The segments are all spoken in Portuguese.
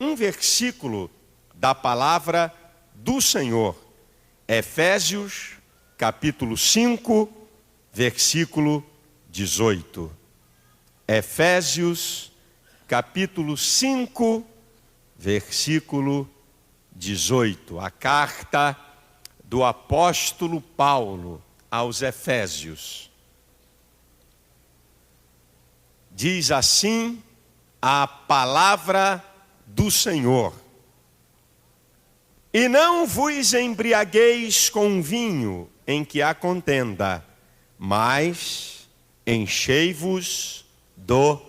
um versículo da palavra do Senhor. Efésios, capítulo 5, versículo 18. Efésios, capítulo 5, versículo 18. A carta do apóstolo Paulo aos Efésios. Diz assim a palavra do Senhor: e não vos embriagueis com vinho em que há contenda, mas enchei-vos do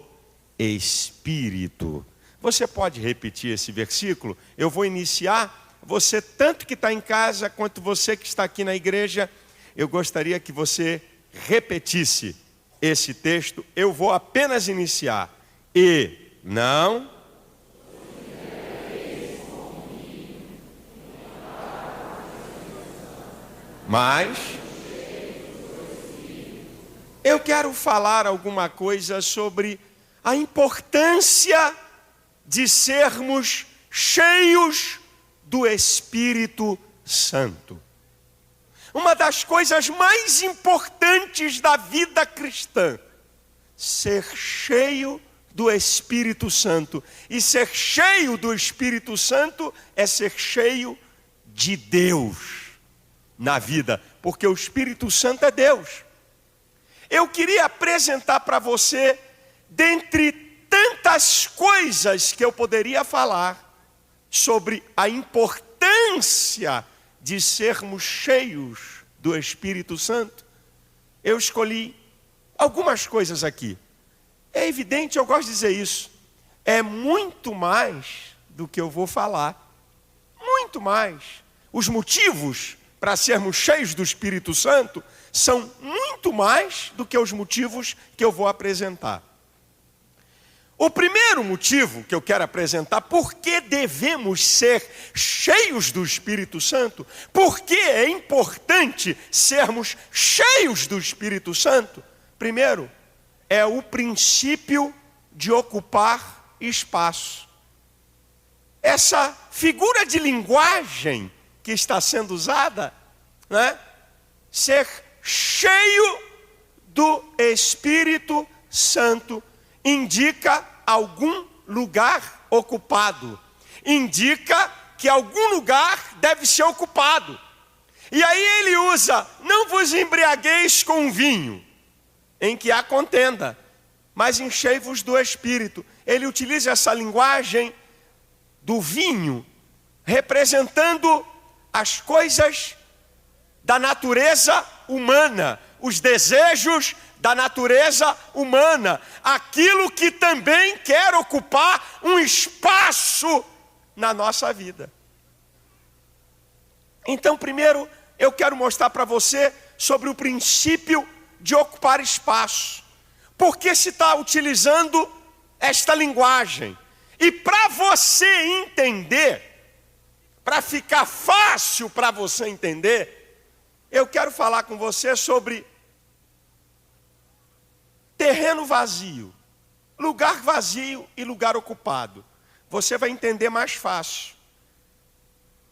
Espírito. Você pode repetir esse versículo? Eu vou iniciar. Você, tanto que está em casa, quanto você que está aqui na igreja, eu gostaria que você repetisse esse texto. Eu vou apenas iniciar. E não... Mas eu quero falar alguma coisa sobre a importância de sermos cheios do Espírito Santo. Uma das coisas mais importantes da vida cristã, ser cheio do Espírito Santo. E ser cheio do Espírito Santo é ser cheio de Deus na vida, porque o Espírito Santo é Deus. Eu queria apresentar para você, dentre tantas coisas que eu poderia falar, sobre a importância de sermos cheios do Espírito Santo. Eu escolhi algumas coisas aqui. É evidente, eu gosto de dizer isso, é muito mais do que eu vou falar. Muito mais. Os motivos para sermos cheios do Espírito Santo são muito mais do que os motivos que eu vou apresentar. O primeiro motivo que eu quero apresentar, por que devemos ser cheios do Espírito Santo, por que é importante sermos cheios do Espírito Santo, primeiro, é o princípio de ocupar espaço. Essa figura de linguagem que está sendo usada, né? Ser cheio do Espírito Santo indica algum lugar ocupado, indica que algum lugar deve ser ocupado. E aí ele usa: não vos embriagueis com vinho em que há contenda, mas enchei-vos do Espírito. Ele utiliza essa linguagem do vinho, representando as coisas da natureza humana, os desejos da natureza humana, aquilo que também quer ocupar um espaço na nossa vida. Então, primeiro, eu quero mostrar para você sobre o princípio de ocupar espaço. Por que se está utilizando esta linguagem? E para você entender, para ficar fácil para você entender, eu quero falar com você sobre terreno vazio, lugar vazio e lugar ocupado. Você vai entender mais fácil.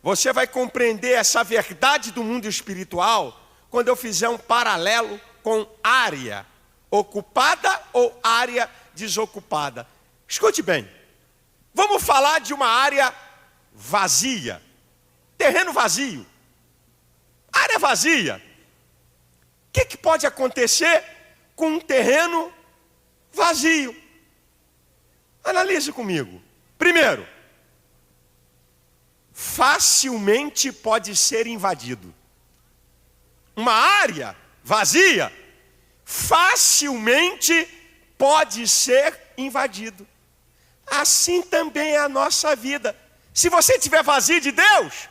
Você vai compreender essa verdade do mundo espiritual quando eu fizer um paralelo com área ocupada ou área desocupada. Escute bem, vamos falar de uma área vazia, terreno vazio, área vazia. O que pode acontecer com um terreno vazio? Analise comigo. Primeiro, facilmente pode ser invadido. Uma área vazia facilmente pode ser invadido. Assim também é a nossa vida. Se você estiver vazio de Deus,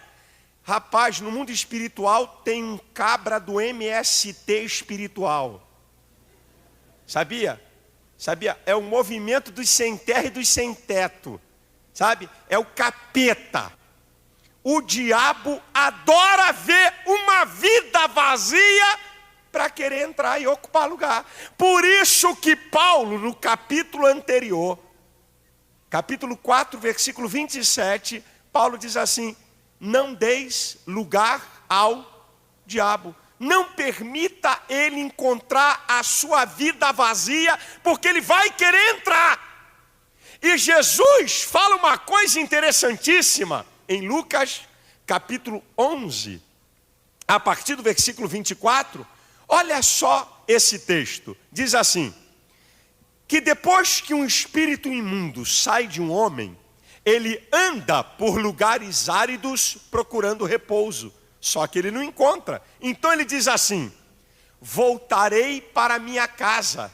rapaz, no mundo espiritual tem um cabra do MST espiritual. Sabia? Sabia? É o movimento dos sem terra e dos sem teto. Sabe? É o capeta. O diabo adora ver uma vida vazia para querer entrar e ocupar lugar. Por isso que Paulo, no capítulo anterior, capítulo 4, versículo 27, Paulo diz assim: não deis lugar ao diabo. Não permita ele encontrar a sua vida vazia, porque ele vai querer entrar. E Jesus fala uma coisa interessantíssima em Lucas capítulo 11, a partir do versículo 24. Olha só esse texto, diz assim: que depois que um espírito imundo sai de um homem, ele anda por lugares áridos procurando repouso, só que ele não encontra. Então ele diz assim: voltarei para minha casa.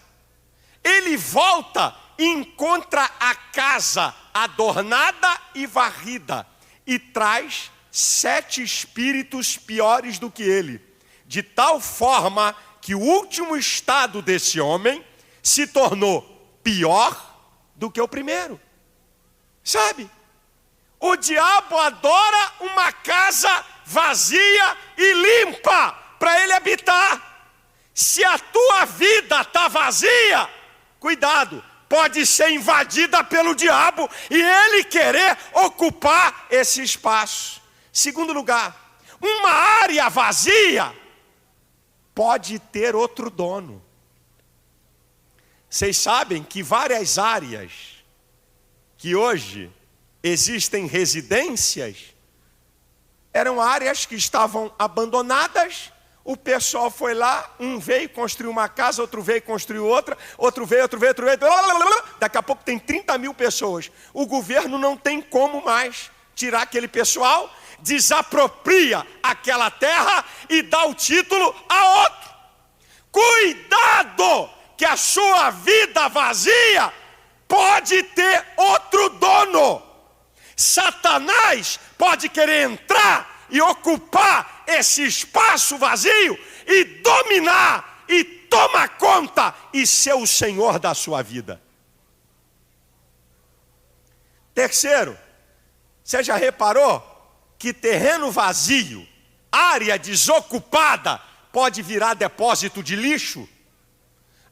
Ele volta e encontra a casa adornada e varrida, e traz 7 espíritos piores do que ele, de tal forma que o último estado desse homem se tornou pior do que o primeiro. Sabe? O diabo adora uma casa vazia e limpa para ele habitar. Se a tua vida está vazia, cuidado, pode ser invadida pelo diabo e ele querer ocupar esse espaço. Segundo lugar, uma área vazia pode ter outro dono. Vocês sabem que várias áreas que hoje existem residências eram áreas que estavam abandonadas. O pessoal foi lá, um veio construir uma casa, outro veio construir outra, outro veio. Daqui a pouco tem 30 mil pessoas. O governo não tem como mais tirar aquele pessoal, desapropria aquela terra e dá o título a outro. Cuidado, que a sua vida vazia pode ter outro dono. Satanás pode querer entrar e ocupar esse espaço vazio e dominar e tomar conta e ser o senhor da sua vida. Terceiro, você já reparou que terreno vazio, área desocupada, pode virar depósito de lixo?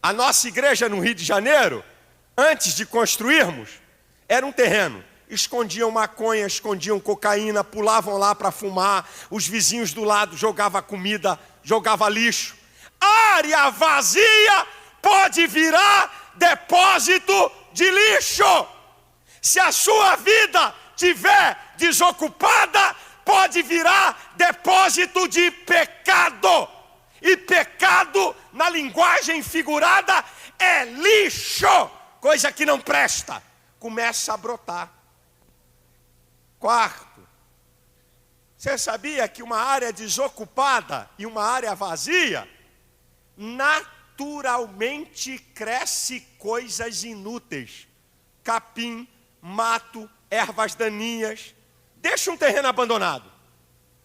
A nossa igreja no Rio de Janeiro, antes de construirmos, era um terreno. Escondiam maconha, escondiam cocaína, pulavam lá para fumar. Os vizinhos do lado jogavam comida, jogavam lixo. Área vazia pode virar depósito de lixo. Se a sua vida estiver desocupada, pode virar depósito de pecado. E pecado, na linguagem figurada, é lixo, coisa que não presta. Começa a brotar. Quarto, você sabia que uma área desocupada e uma área vazia, naturalmente cresce coisas inúteis. Capim, mato, ervas daninhas. Deixa um terreno abandonado.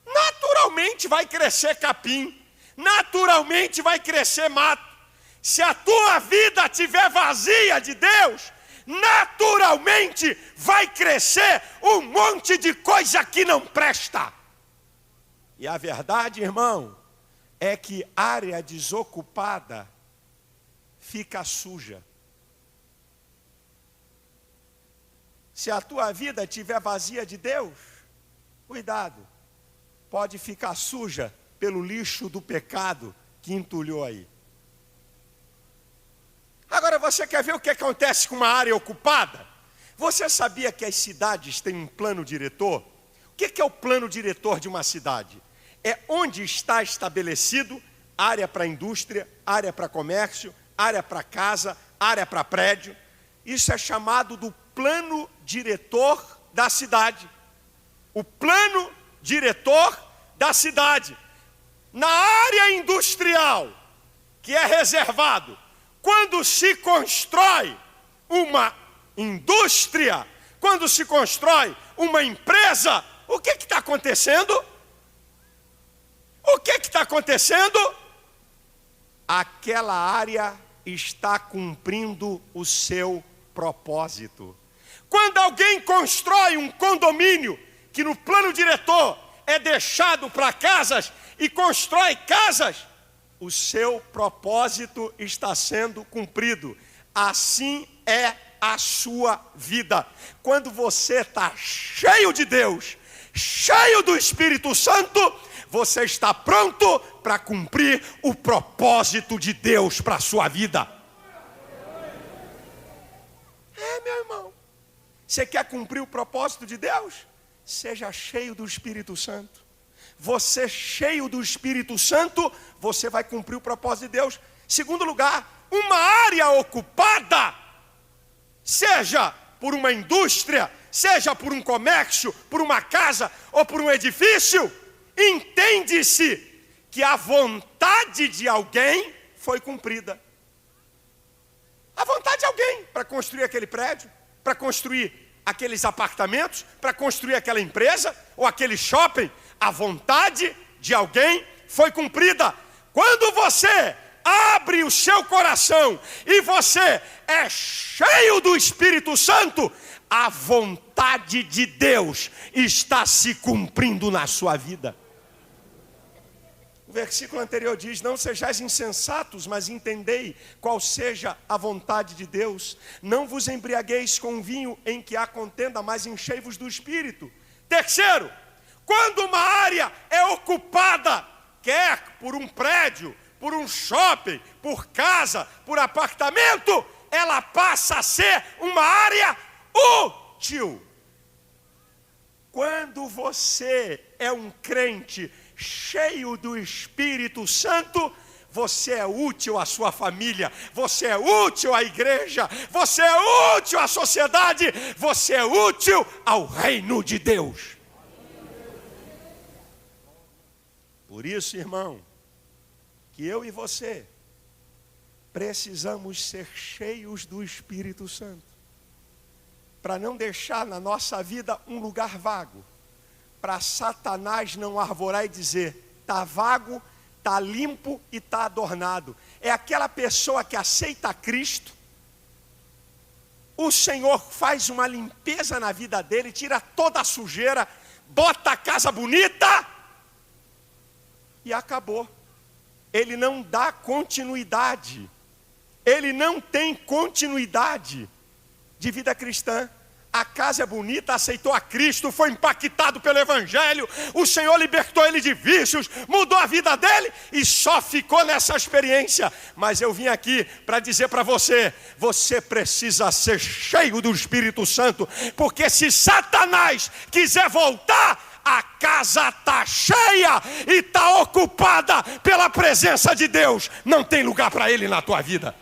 Naturalmente vai crescer capim. Naturalmente vai crescer mato. Se a tua vida estiver vazia de Deus, naturalmente vai crescer um monte de coisa que não presta. E a verdade, irmão, é que área desocupada fica suja. Se a tua vida estiver vazia de Deus, cuidado, pode ficar suja pelo lixo do pecado que entulhou aí. Agora você quer ver o que acontece com uma área ocupada? Você sabia que as cidades têm um plano diretor? O que é o plano diretor de uma cidade? É onde está estabelecido área para indústria, área para comércio, área para casa, área para prédio. Isso é chamado do plano diretor da cidade. O plano diretor da cidade. Na área industrial, que é reservado, quando se constrói uma indústria, quando se constrói uma empresa, o que está acontecendo? O que está acontecendo? Aquela área está cumprindo o seu propósito. Quando alguém constrói um condomínio, que no plano diretor é deixado para casas, e constrói casas, o seu propósito está sendo cumprido. Assim é a sua vida. Quando você está cheio de Deus, cheio do Espírito Santo, você está pronto para cumprir o propósito de Deus para a sua vida. Meu irmão, você quer cumprir o propósito de Deus? Seja cheio do Espírito Santo. Você cheio do Espírito Santo, você vai cumprir o propósito de Deus. Segundo lugar, uma área ocupada, seja por uma indústria, seja por um comércio, por uma casa ou por um edifício, entende-se que a vontade de alguém foi cumprida. A vontade de alguém para construir aquele prédio, para construir aqueles apartamentos, para construir aquela empresa ou aquele shopping, a vontade de alguém foi cumprida. Quando você abre o seu coração e você é cheio do Espírito Santo, a vontade de Deus está se cumprindo na sua vida. O versículo anterior diz: não sejais insensatos, mas entendei qual seja a vontade de Deus. Não vos embriagueis com vinho em que há contenda, mas enchei-vos do Espírito. Terceiro, quando uma área é ocupada, quer por um prédio, por um shopping, por casa, por apartamento, ela passa a ser uma área útil. Quando você é um crente cheio do Espírito Santo, você é útil à sua família, você é útil à igreja, você é útil à sociedade, você é útil ao reino de Deus. Por isso, irmão, que eu e você precisamos ser cheios do Espírito Santo, para não deixar na nossa vida um lugar vago, para Satanás não arvorar e dizer: está vago, está limpo e está adornado. É aquela pessoa que aceita Cristo, o Senhor faz uma limpeza na vida dele, tira toda a sujeira, bota a casa bonita e acabou. Ele não dá continuidade, ele não tem continuidade de vida cristã. A casa é bonita, aceitou a Cristo, foi impactado pelo Evangelho, o Senhor libertou ele de vícios, mudou a vida dele e só ficou nessa experiência. Mas eu vim aqui para dizer para você, você precisa ser cheio do Espírito Santo, porque se Satanás quiser voltar, a casa está cheia e está ocupada pela presença de Deus, não tem lugar para ele na tua vida.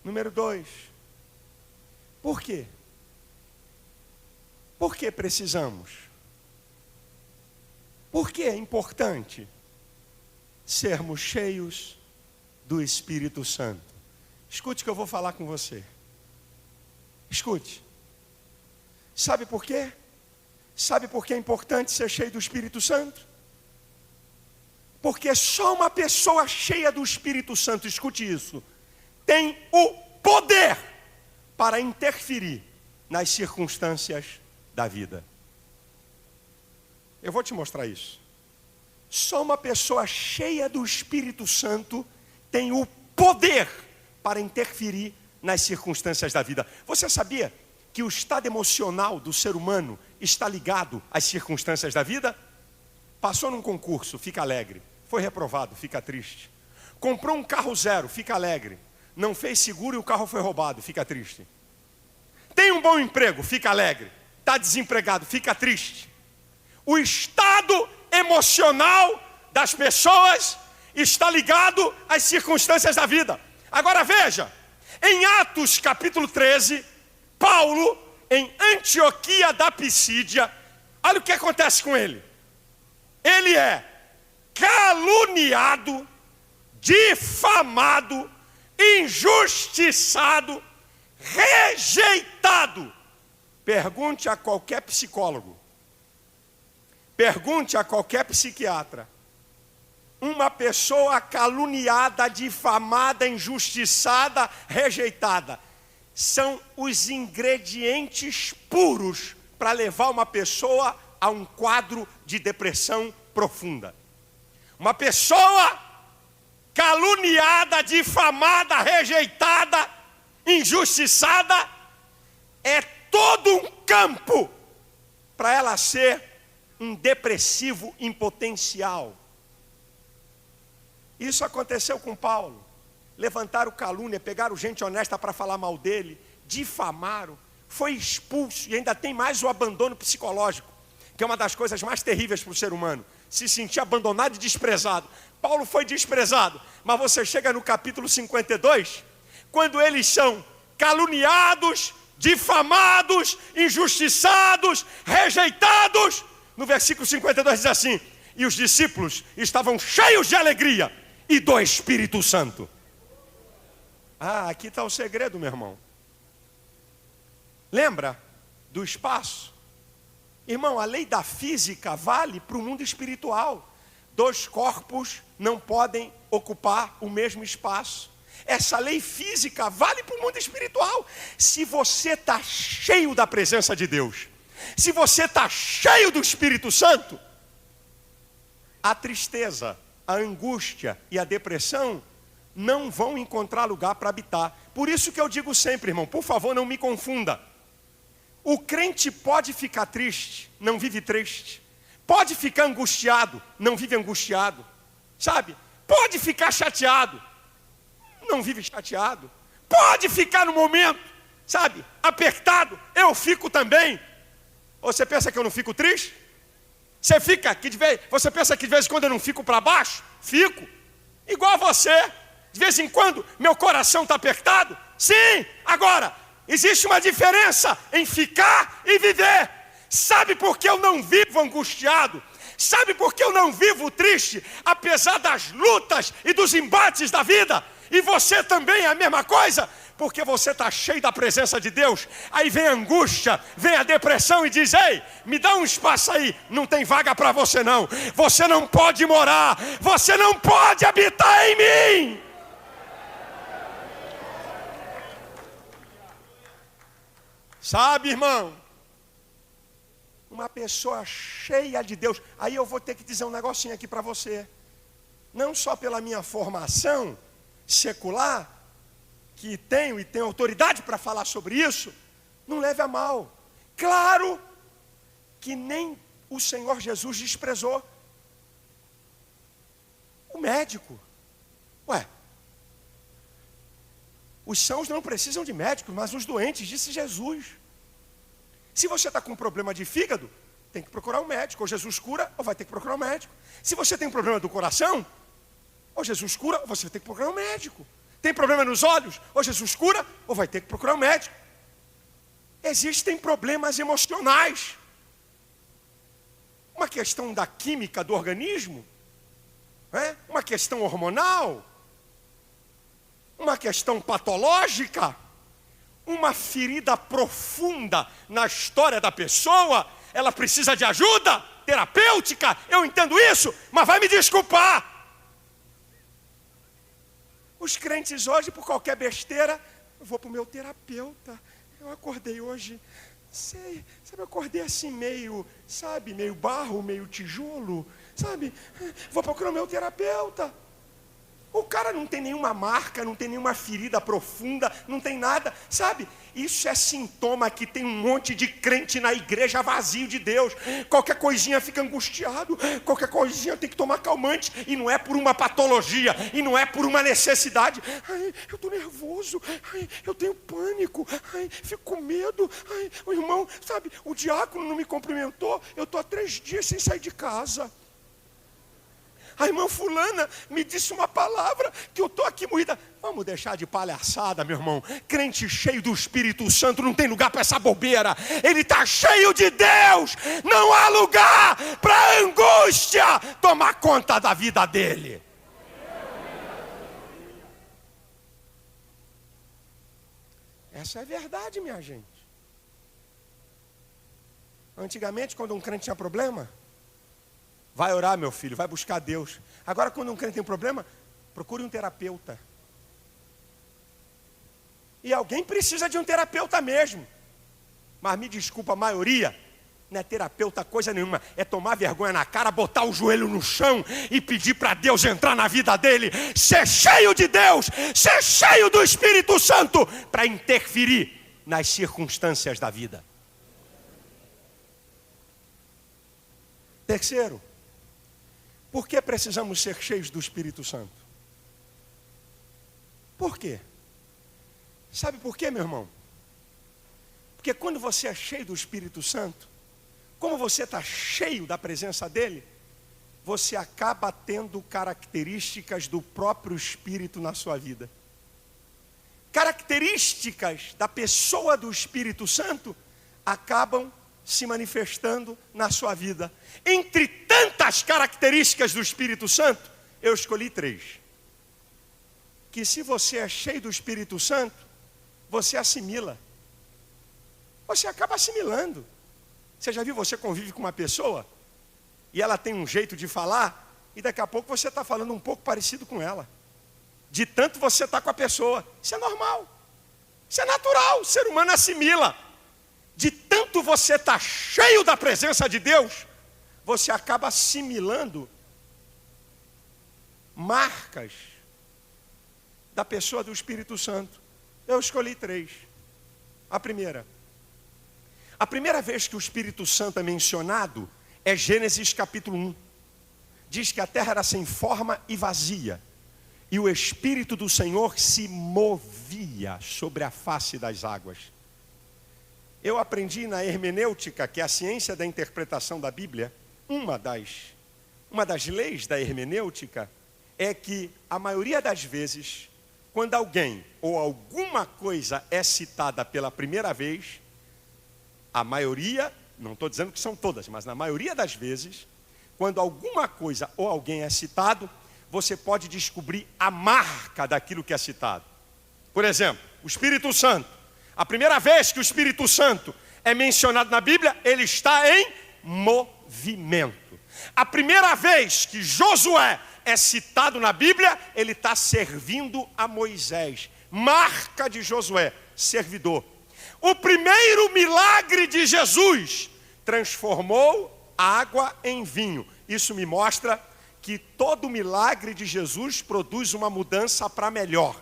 Número 2, por quê? Por que precisamos? Por que é importante sermos cheios do Espírito Santo? Escute o que eu vou falar com você. Escute. Sabe por quê? Sabe por que é importante ser cheio do Espírito Santo? Porque só uma pessoa cheia do Espírito Santo, escute isso, tem o poder para interferir nas circunstâncias da vida. Eu vou te mostrar isso. Só uma pessoa cheia do Espírito Santo tem o poder para interferir nas circunstâncias da vida. Você sabia que o estado emocional do ser humano está ligado às circunstâncias da vida? Passou num concurso, fica alegre. Foi reprovado, fica triste. Comprou um carro zero, fica alegre. Não fez seguro e o carro foi roubado, fica triste. Tem um bom emprego, fica alegre. Está desempregado, fica triste. O estado emocional das pessoas está ligado às circunstâncias da vida. Agora veja, em Atos capítulo 13, Paulo, em Antioquia da Pisídia, olha o que acontece com ele. Ele é caluniado, difamado, injustiçado, rejeitado. Pergunte a qualquer psicólogo, pergunte a qualquer psiquiatra. Uma pessoa caluniada, difamada, injustiçada, rejeitada, são os ingredientes puros para levar uma pessoa a um quadro de depressão profunda. Uma pessoa caluniada, difamada, rejeitada, injustiçada, é todo um campo para ela ser um depressivo em potencial. Isso aconteceu com Paulo. Levantaram calúnia, pegaram gente honesta para falar mal dele, difamaram, foi expulso, e ainda tem mais o abandono psicológico, que é uma das coisas mais terríveis para o ser humano, se sentir abandonado e desprezado. Paulo foi desprezado, mas você chega no capítulo 52, quando eles são caluniados, difamados, injustiçados, rejeitados, no versículo 52 diz assim: e os discípulos estavam cheios de alegria e do Espírito Santo. Ah, aqui está o segredo, meu irmão. Lembra do espaço? Irmão, a lei da física vale para o mundo espiritual. 2 corpos não podem ocupar o mesmo espaço. Essa lei física vale para o mundo espiritual. Se você está cheio da presença de Deus, se você está cheio do Espírito Santo, a tristeza, a angústia e a depressão não vão encontrar lugar para habitar. Por isso que eu digo sempre, irmão, por favor, não me confunda. O crente pode ficar triste, não vive triste. Pode ficar angustiado, não vive angustiado. Sabe? Pode ficar chateado, não vive chateado. Pode ficar no momento, sabe, apertado, eu fico também. Ou você pensa que eu não fico triste? Você pensa que de vez em quando eu não fico para baixo? Fico, igual a você. De vez em quando meu coração está apertado? Sim, agora, existe uma diferença em ficar e viver. Sabe por que eu não vivo angustiado? Sabe por que eu não vivo triste? Apesar das lutas e dos embates da vida. E você também é a mesma coisa? Porque você está cheio da presença de Deus. Aí vem a angústia, vem a depressão e diz: ei, me dá um espaço aí. Não tem vaga para você não. Você não pode morar. Você não pode habitar em mim. Sabe, irmão? Uma pessoa cheia de Deus. Aí eu vou ter que dizer um negocinho aqui para você. Não só pela minha formação secular, que tenho e tenho autoridade para falar sobre isso, não leve a mal. Claro que nem o Senhor Jesus desprezou o médico. Os sãos não precisam de médicos, mas os doentes, disse Jesus. Se você está com um problema de fígado, tem que procurar um médico. Ou Jesus cura, ou vai ter que procurar um médico. Se você tem um problema do coração, ou Jesus cura, ou você vai ter que procurar um médico. Tem problema nos olhos, ou Jesus cura, ou vai ter que procurar um médico. Existem problemas emocionais. Uma questão da química do organismo, uma questão hormonal, uma questão patológica, uma ferida profunda na história da pessoa. Ela precisa de ajuda terapêutica, eu entendo isso, mas vai me desculpar. Os crentes hoje, por qualquer besteira, eu vou para o meu terapeuta. Eu acordei hoje, eu acordei assim meio barro, meio tijolo, sabe? Vou procurar o meu terapeuta. O cara não tem nenhuma marca, não tem nenhuma ferida profunda, não tem nada, sabe? Isso é sintoma que tem um monte de crente na igreja vazio de Deus. Qualquer coisinha fica angustiado, qualquer coisinha tem que tomar calmante. E não é por uma patologia, e não é por uma necessidade. Ai, eu estou nervoso, ai, eu tenho pânico, ai, fico com medo. Ai, o irmão, sabe, o diácono não me cumprimentou, eu estou há 3 dias sem sair de casa. A irmã fulana me disse uma palavra que eu estou aqui moída. Vamos deixar de palhaçada, meu irmão. Crente cheio do Espírito Santo não tem lugar para essa bobeira. Ele está cheio de Deus. Não há lugar para angústia tomar conta da vida dele. Essa é a verdade, minha gente. Antigamente, quando um crente tinha problema, vai orar, meu filho, vai buscar Deus. Agora, quando um crente tem um problema, procure um terapeuta. E alguém precisa de um terapeuta mesmo. Mas me desculpa, a maioria Não é terapeuta coisa nenhuma, é tomar vergonha na cara, botar o joelho no chão e pedir para Deus entrar na vida dele, ser cheio de Deus, ser cheio do Espírito Santo, para interferir nas circunstâncias da vida. Terceiro, por que precisamos ser cheios do Espírito Santo? Por quê? Sabe por quê, meu irmão? Porque quando você é cheio do Espírito Santo, como você está cheio da presença dele, você acaba tendo características do próprio Espírito na sua vida. Características da pessoa do Espírito Santo acabam se manifestando na sua vida. Entre tantas características do Espírito Santo, eu escolhi 3. Que se você é cheio do Espírito Santo, você assimila. Você acaba assimilando. Você já viu, você convive com uma pessoa e ela tem um jeito de falar e daqui a pouco você está falando um pouco parecido com ela. De tanto você está com a pessoa. Isso é normal. Isso é natural. O ser humano assimila. De tanto você está cheio da presença de Deus, você acaba assimilando marcas da pessoa do Espírito Santo. Eu escolhi 3. A primeira vez que o Espírito Santo é mencionado é Gênesis capítulo 1. Diz que a terra era sem forma e vazia, e o Espírito do Senhor se movia sobre a face das águas. Eu aprendi na hermenêutica, que é a ciência da interpretação da Bíblia, uma das leis da hermenêutica é que a maioria das vezes, quando alguém ou alguma coisa é citada pela primeira vez, a maioria, não estou dizendo que são todas, mas na maioria das vezes, quando alguma coisa ou alguém é citado, você pode descobrir a marca daquilo que é citado. Por exemplo, o Espírito Santo. A primeira vez que o Espírito Santo é mencionado na Bíblia, ele está em movimento. A primeira vez que Josué é citado na Bíblia, ele está servindo a Moisés. Marca de Josué, servidor. O primeiro milagre de Jesus transformou água em vinho. Isso me mostra que todo milagre de Jesus produz uma mudança para melhor.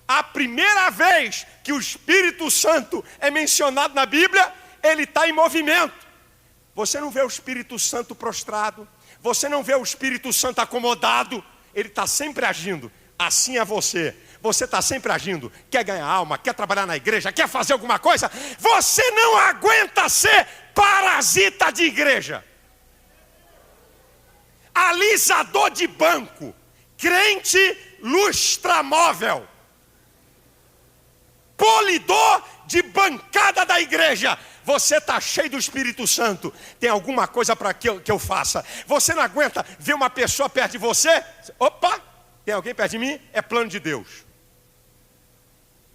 A primeira vez que o Espírito Santo é mencionado na Bíblia, ele está em movimento. Você não vê o Espírito Santo prostrado, você não vê o Espírito Santo acomodado, ele está sempre agindo. Assim é você. Você está sempre agindo, quer ganhar alma, quer trabalhar na igreja, quer fazer alguma coisa. Você não aguenta ser parasita de igreja. Alisador de banco, crente lustramóvel, polidor de bancada da igreja. Você está cheio do Espírito Santo. Tem alguma coisa para que eu faça. Você não aguenta ver uma pessoa perto de você. Opa, tem alguém perto de mim? É plano de Deus.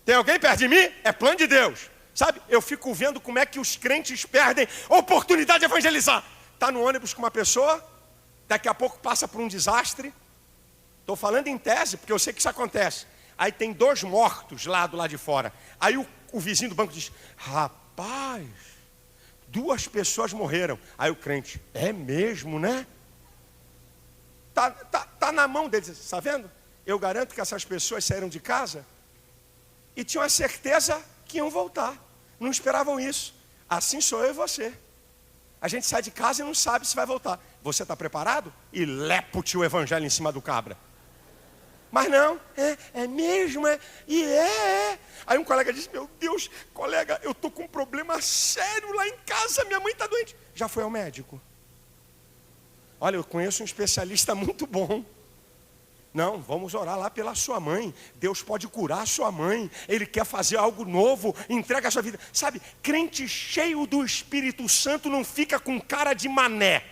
Tem alguém perto de mim? É plano de Deus. Sabe, eu fico vendo como é que os crentes perdem a oportunidade de evangelizar. Está no ônibus com uma pessoa, daqui a pouco passa por um desastre. Estou falando em tese, porque eu sei que isso acontece. Aí tem 2 mortos lá do lado de fora. Aí o vizinho do banco diz: rapaz, 2 pessoas morreram. Aí o crente: é mesmo, né? Tá na mão deles. Está vendo? Eu garanto que essas pessoas saíram de casa e tinham a certeza que iam voltar. Não esperavam isso. Assim sou eu e você. A gente sai de casa e não sabe se vai voltar. Você está preparado? E lepo-te o evangelho em cima do cabra. Mas não, é mesmo, é. Aí um colega disse: meu Deus, colega, eu estou com um problema sério lá em casa, minha mãe está doente. Já foi ao médico? Olha, eu conheço um especialista muito bom. Não, vamos orar lá pela sua mãe. Deus pode curar a sua mãe. Ele quer fazer algo novo. Entrega a sua vida. Sabe, crente cheio do Espírito Santo não fica com cara de mané,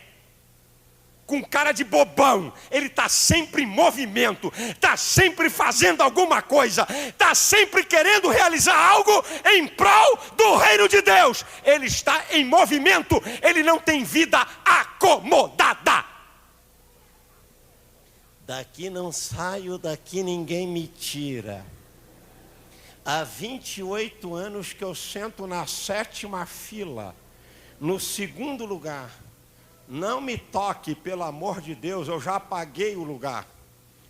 com cara de bobão. Ele está sempre em movimento, está sempre fazendo alguma coisa, está sempre querendo realizar algo em prol do reino de Deus. Ele está em movimento, ele não tem vida acomodada. Daqui não saio, daqui ninguém me tira. Há 28 anos que eu sento na 7ª fila. No segundo lugar, não me toque, pelo amor de Deus, eu já paguei o lugar.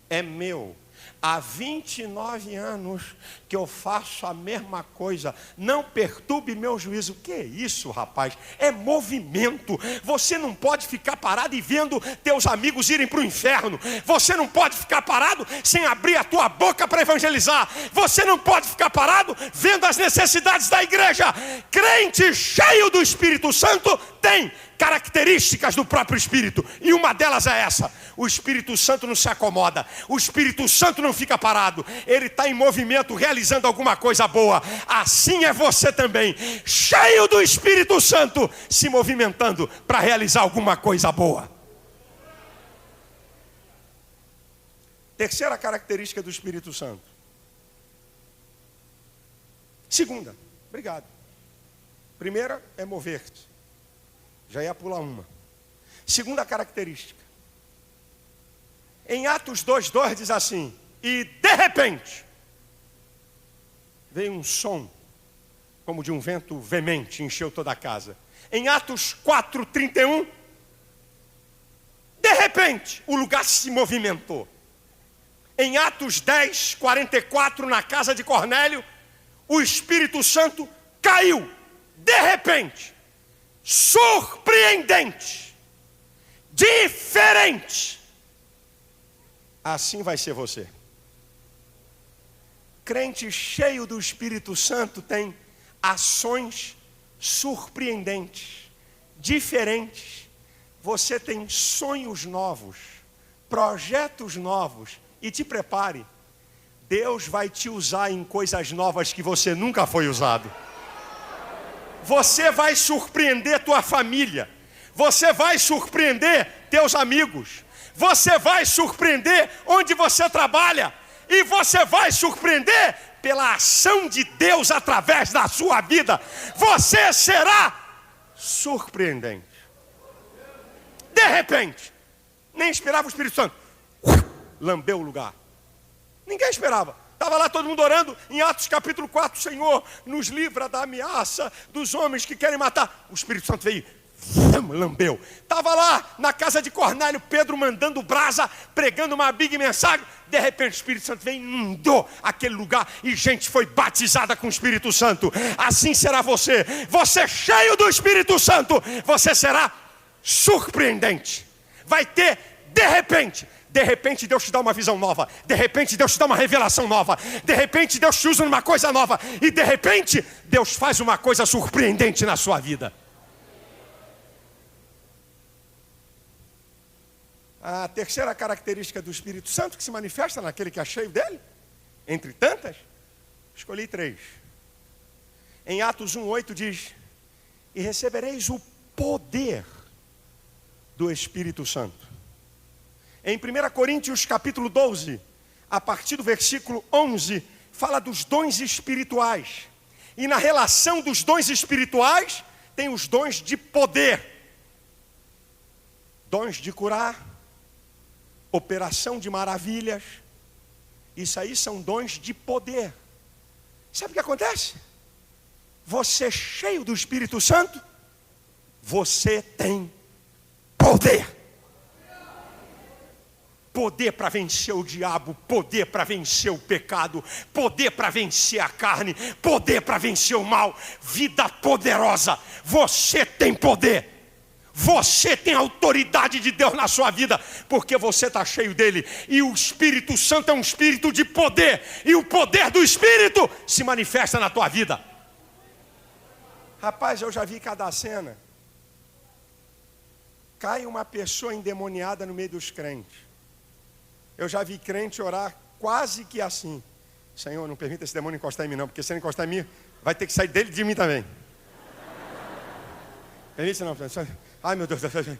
É meu. Há 29 anos que eu faço a mesma coisa. Não perturbe meu juízo. Que é isso, rapaz? É movimento. Você não pode ficar parado e vendo teus amigos irem para o inferno. Você não pode ficar parado sem abrir a tua boca para evangelizar. Você não pode ficar parado vendo as necessidades da igreja. Crente cheio do Espírito Santo tem características do próprio Espírito, e uma delas é essa: o Espírito Santo não se acomoda, o Espírito Santo não fica parado, ele está em movimento, realizando alguma coisa boa. Assim é você também, cheio do Espírito Santo, se movimentando para realizar alguma coisa boa. Terceira característica do Espírito Santo. Segunda, obrigado. Primeira é mover-se. Já ia pular uma. Segunda característica. Em Atos 2:2 diz assim: e de repente veio um som como de um vento veemente, encheu toda a casa. Em Atos 4:31, de repente o lugar se movimentou. Em Atos 10:44, na casa de Cornélio, o Espírito Santo caiu de repente. Surpreendente, diferente. Assim vai ser você. Crente cheio do Espírito Santo tem ações surpreendentes, diferentes. Você tem sonhos novos, projetos novos, e te prepare, Deus vai te usar em coisas novas que você nunca foi usado. Você vai surpreender tua família. Você vai surpreender teus amigos. Você vai surpreender onde você trabalha. E você vai surpreender pela ação de Deus através da sua vida. Você será surpreendente. De repente, nem esperava o Espírito Santo. Lambeu o lugar. Ninguém esperava. Estava lá todo mundo orando em Atos capítulo 4, Senhor, nos livra da ameaça dos homens que querem matar. O Espírito Santo veio, lambeu. Estava lá na casa de Cornélio, Pedro mandando brasa, pregando uma big mensagem. De repente o Espírito Santo veio e inundou aquele lugar e gente foi batizada com o Espírito Santo. Assim será você. Você cheio do Espírito Santo, você será surpreendente. Vai ter de repente. De repente Deus te dá uma visão nova. De repente Deus te dá uma revelação nova. De repente Deus te usa numa coisa nova. E de repente Deus faz uma coisa surpreendente na sua vida. A terceira característica do Espírito Santo que se manifesta naquele que é cheio dele, entre tantas, escolhi 3. Em Atos 1:8 diz: e recebereis o poder do Espírito Santo. Em 1 Coríntios capítulo 12, a partir do versículo 11, fala dos dons espirituais. E na relação dos dons espirituais, tem os dons de poder. Dons de curar, operação de maravilhas. Isso aí são dons de poder. Sabe o que acontece? Você cheio do Espírito Santo, você tem poder. Poder para vencer o diabo, poder para vencer o pecado, poder para vencer a carne, poder para vencer o mal. Vida poderosa, você tem poder. Você tem a autoridade de Deus na sua vida, porque você está cheio dele. E o Espírito Santo é um espírito de poder. E o poder do Espírito se manifesta na tua vida. Rapaz, eu já vi cada cena. Cai uma pessoa endemoniada no meio dos crentes. Eu já vi crente orar quase que assim: Senhor, não permita esse demônio encostar em mim não, porque se ele encostar em mim, vai ter que sair dele e de mim também. Permite não, ai meu Deus, ai meu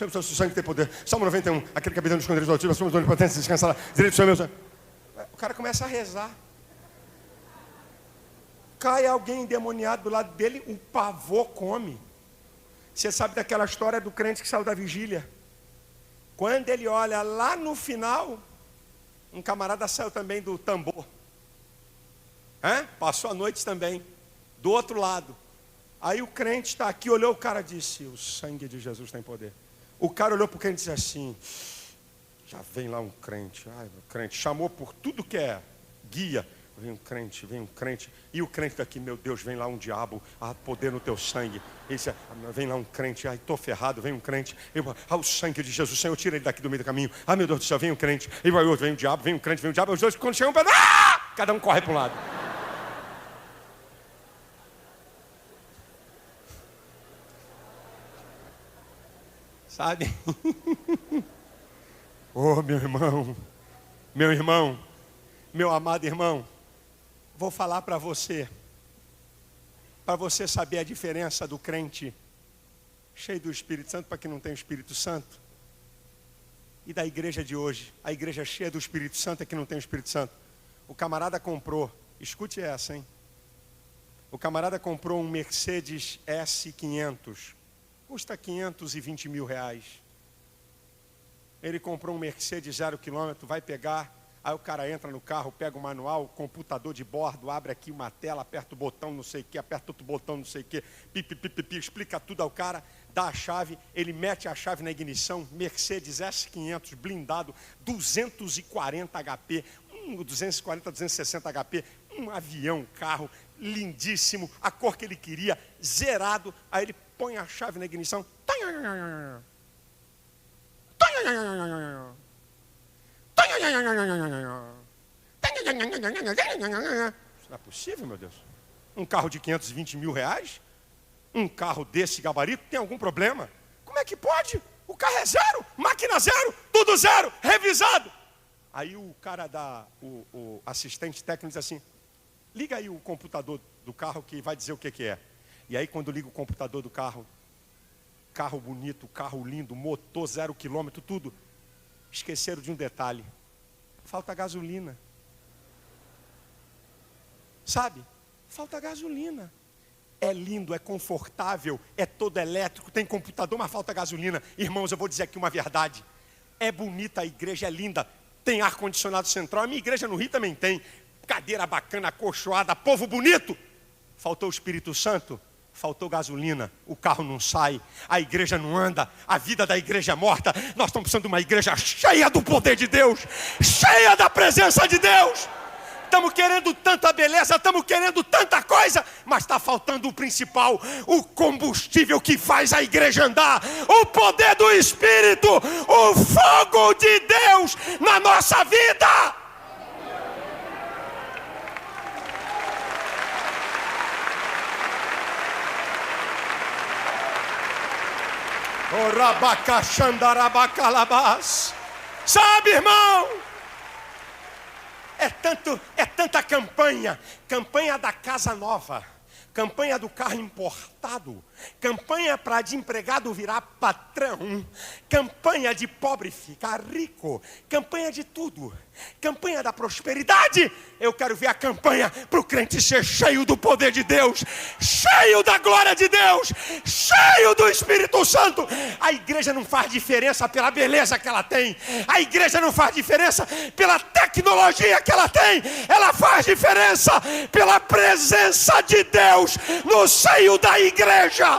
Deus, o sangue tem poder. Salmo 91, aquele que habita nos esconderijos do Altíssimo, somos onipotentes, descansar lá, direito do Senhor, meu Senhor. O cara começa a rezar. Cai alguém endemoniado do lado dele, o pavor come. Você sabe daquela história do crente que saiu da vigília? Quando ele olha lá no final, um camarada saiu também do tambor. Passou a noite também, do outro lado. Aí o crente está aqui, olhou o cara e disse: o sangue de Jesus tem poder. O cara olhou para o crente e disse assim: já vem lá um crente. Ai, o crente chamou por tudo que é guia. Vem um crente. E o crente daqui: meu Deus, vem lá um diabo, há poder no teu sangue. Esse, vem lá um crente: ai, estou ferrado. Vem um crente: o sangue de Jesus, Senhor, tira ele daqui do meio do caminho. Ah, meu Deus do céu, vem um crente. E vai outro: vem um diabo, vem um crente, vem um diabo. Os dois, quando chegam, cada um corre para um lado. Sabe? Oh, meu irmão, meu amado irmão, vou falar para você saber a diferença do crente cheio do Espírito Santo para quem não tem o Espírito Santo, e da igreja de hoje, a igreja cheia do Espírito Santo é que não tem o Espírito Santo. O camarada comprou, escute essa, hein? O camarada comprou um Mercedes S500, custa 520 mil reais. Ele comprou um Mercedes 0 km, vai pegar, aí o cara entra no carro, pega o manual, o computador de bordo, abre aqui uma tela, aperta o botão não sei o que, aperta outro botão não sei o que, explica tudo ao cara, dá a chave, ele mete a chave na ignição, Mercedes S500 blindado, 240 HP, 240, 260 HP, um avião, carro, lindíssimo, a cor que ele queria, zerado, aí ele põe a chave na ignição, isso não é possível, meu Deus. Um carro de 520 mil reais, um carro desse gabarito, tem algum problema? Como é que pode? O carro é zero, máquina zero, tudo zero, revisado. Aí o cara o assistente técnico diz assim: liga aí o computador do carro que vai dizer o que é. E aí quando liga o computador do carro, carro bonito, carro lindo, motor 0 km, tudo, esqueceram de um detalhe: falta gasolina. Sabe? Falta gasolina. É lindo, é confortável, é todo elétrico, tem computador, mas falta gasolina. Irmãos, eu vou dizer aqui uma verdade: é bonita a igreja, é linda, tem ar-condicionado central. A minha igreja no Rio também tem cadeira bacana, acolchoada, povo bonito. Faltou o Espírito Santo, faltou gasolina, o carro não sai, a igreja não anda, a vida da igreja é morta. Nós estamos precisando de uma igreja cheia do poder de Deus, cheia da presença de Deus. Estamos querendo tanta beleza, estamos querendo tanta coisa, mas está faltando o principal, o combustível que faz a igreja andar, o poder do Espírito, o fogo de Deus na nossa vida. Sabe, irmão, é tanta campanha da casa nova, campanha do carro importado, campanha para de empregado virar patrão, campanha de pobre ficar rico, campanha de tudo, campanha da prosperidade. Eu quero ver a campanha para o crente ser cheio do poder de Deus, cheio da glória de Deus, cheio do Espírito Santo. A igreja não faz diferença pela beleza que ela tem, a igreja não faz diferença pela tecnologia que ela tem, ela faz diferença pela presença de Deus no seio da igreja.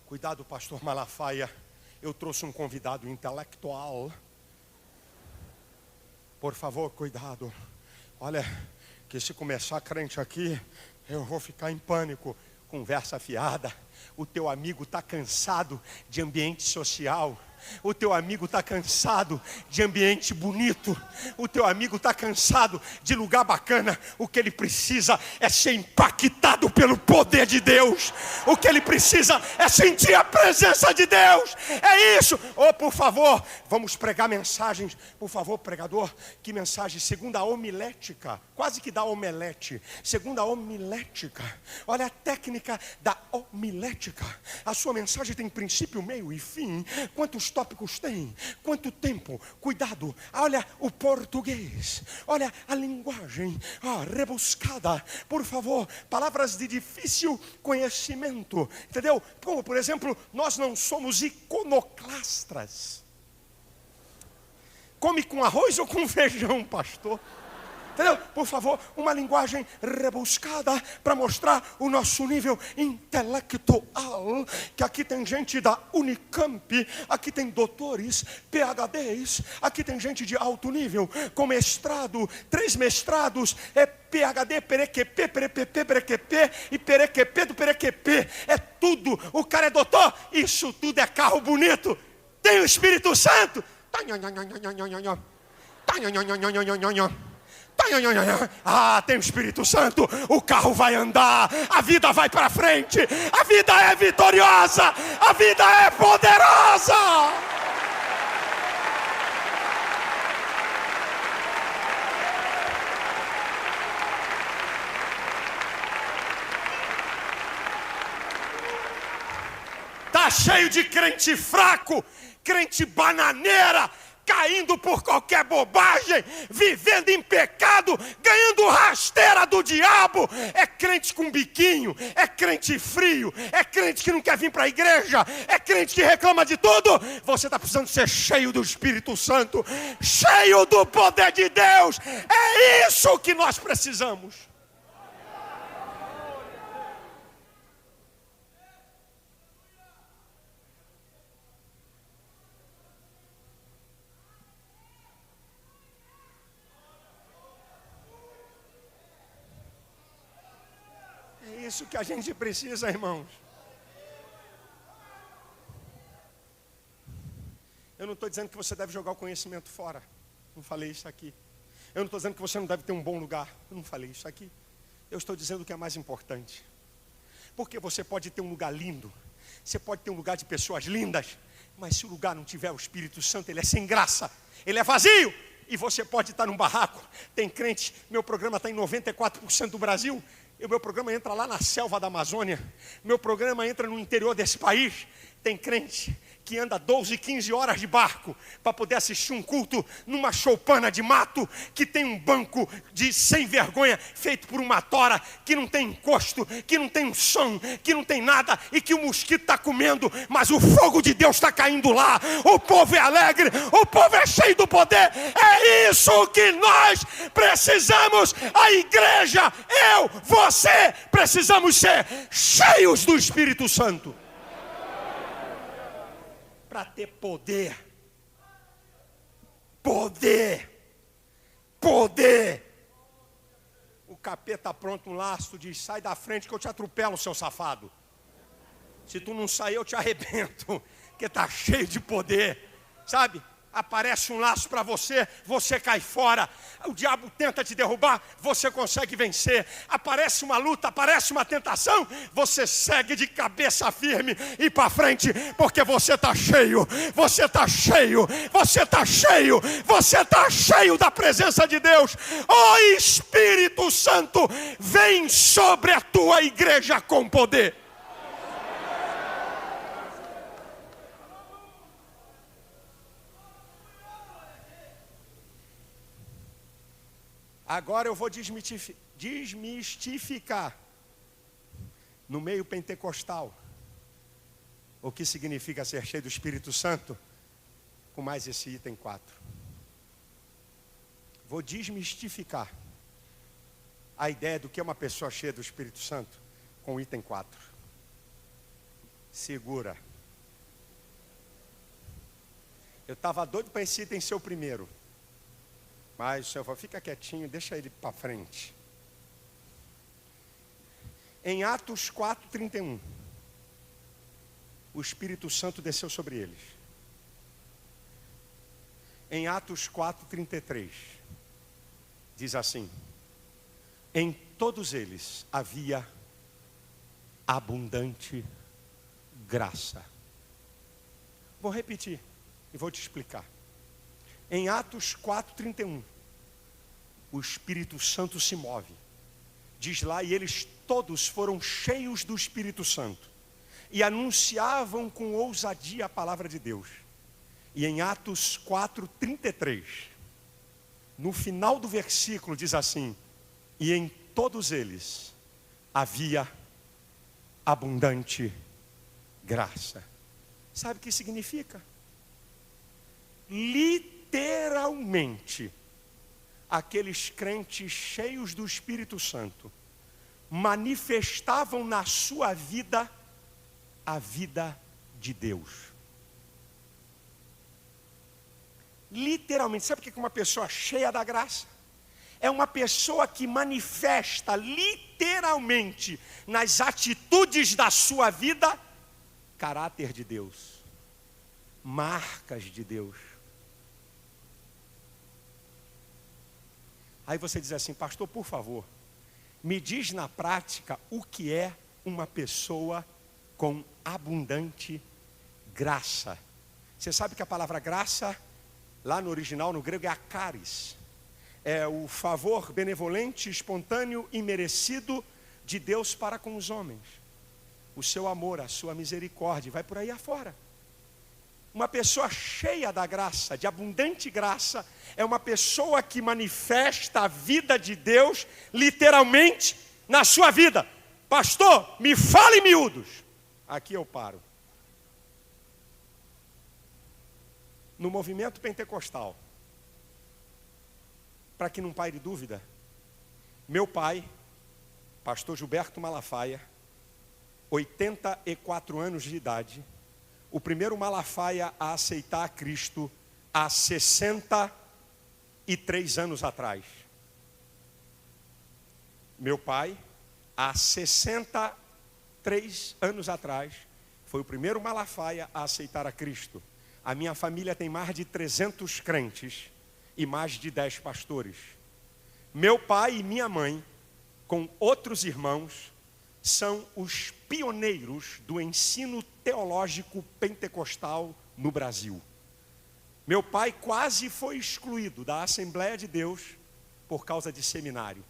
Cuidado, pastor Malafaia, eu trouxe um convidado intelectual. Por favor, cuidado. Olha, que se começar crente aqui, eu vou ficar em pânico. Conversa fiada. O teu amigo está cansado de ambiente social. O teu amigo está cansado de ambiente bonito. O teu amigo está cansado de lugar bacana. O que ele precisa é ser impactado pelo poder de Deus. O que ele precisa é sentir a presença de Deus. É isso. Oh, por favor, vamos pregar mensagens. Por favor, pregador, que mensagem? Segundo a homilética, quase que dá omelete. Segundo a homilética, olha a técnica da homilética. A sua mensagem tem princípio, meio e fim. Quantos tópicos tem? Quanto tempo? Cuidado, olha o português, olha a linguagem rebuscada. Por favor, palavras de difícil conhecimento, entendeu? Como, por exemplo, nós não somos iconoclastas. Come com arroz ou com feijão, pastor? Entendeu? Por favor, uma linguagem rebuscada para mostrar o nosso nível intelectual. Que aqui tem gente da Unicamp, aqui tem doutores, PhDs, aqui tem gente de alto nível, com mestrado, 3 mestrados, PhD, perequepê, perequepê, perequepê e perequepê do perequepê. É tudo, o cara é doutor, isso tudo é carro bonito. Tem o Espírito Santo. Tem o Espírito Santo, o carro vai andar, a vida vai para frente, a vida é vitoriosa, a vida é poderosa. Tá cheio de crente fraco, crente bananeira, caindo por qualquer bobagem, vivendo em pecado, ganhando rasteira do diabo. É crente com biquinho, é crente frio, é crente que não quer vir para a igreja, é crente que reclama de tudo. Você está precisando ser cheio do Espírito Santo, cheio do poder de Deus. É isso que nós precisamos. É isso que a gente precisa, irmãos. Eu não estou dizendo que você deve jogar o conhecimento fora. Não falei isso aqui. Eu não estou dizendo que você não deve ter um bom lugar. Eu não falei isso aqui. Eu estou dizendo o que é mais importante. Porque você pode ter um lugar lindo, você pode ter um lugar de pessoas lindas, mas se o lugar não tiver o Espírito Santo, ele é sem graça, ele é vazio. E você pode estar num barraco. Tem crente, meu programa está em 94% do Brasil. O meu programa entra lá na selva da Amazônia. Meu programa entra no interior desse país. Tem crente que anda 12, 15 horas de barco para poder assistir um culto numa choupana de mato, que tem um banco de sem vergonha feito por uma tora, que não tem encosto, que não tem um som, que não tem nada, e que o mosquito está comendo, mas o fogo de Deus está caindo lá. O povo é alegre, o povo é cheio do poder. É isso que nós precisamos. A igreja, eu, você, precisamos ser cheios do Espírito Santo para ter poder. Poder. O capeta pronto um laço, diz: sai da frente que eu te atropelo, seu safado. Se tu não sair, eu te arrebento, porque está cheio de poder, sabe? Aparece um laço para você, você cai fora. O diabo tenta te derrubar, você consegue vencer. Aparece uma luta, aparece uma tentação, você segue de cabeça firme e para frente, porque você está cheio, você está cheio, você está cheio, você está cheio da presença de Deus. O Espírito Santo vem sobre a tua igreja com poder. Agora eu vou desmistificar no meio pentecostal o que significa ser cheio do Espírito Santo com mais esse item 4. Vou desmistificar a ideia do que é uma pessoa cheia do Espírito Santo com o item 4. Segura. Eu estava doido para esse item ser o primeiro. Mas o Senhor falou: fica quietinho, deixa ele para frente. Em Atos 4:31, o Espírito Santo desceu sobre eles. Em Atos 4:33, diz assim: em todos eles havia abundante graça. Vou repetir e vou te explicar. Em Atos 4:31, o Espírito Santo se move. Diz lá: e eles todos foram cheios do Espírito Santo e anunciavam com ousadia a palavra de Deus. E em Atos 4:33, no final do versículo diz assim: e em todos eles havia abundante graça. Sabe o que significa? Literalmente, aqueles crentes cheios do Espírito Santo manifestavam na sua vida a vida de Deus. Literalmente, sabe o que é uma pessoa cheia da graça? É uma pessoa que manifesta literalmente nas atitudes da sua vida caráter de Deus, marcas de Deus. Aí você diz assim: pastor, por favor, me diz na prática o que é uma pessoa com abundante graça. Você sabe que a palavra graça, lá no original, no grego, é acaris. É o favor benevolente, espontâneo e merecido de Deus para com os homens. O seu amor, a sua misericórdia, vai por aí afora. Uma pessoa cheia da graça, de abundante graça, é uma pessoa que manifesta a vida de Deus literalmente na sua vida. Pastor, me fale em miúdos. Aqui eu paro. No movimento pentecostal, para que não paire dúvida, meu pai, pastor Gilberto Malafaia, 84 anos de idade, o primeiro Malafaia a aceitar a Cristo há 63 anos atrás. Meu pai, há 63 anos atrás, foi o primeiro Malafaia a aceitar a Cristo. A minha família tem mais de 300 crentes e mais de 10 pastores. Meu pai e minha mãe, com outros irmãos, são os pioneiros do ensino teológico pentecostal no Brasil. Meu pai quase foi excluído da Assembleia de Deus por causa de seminário.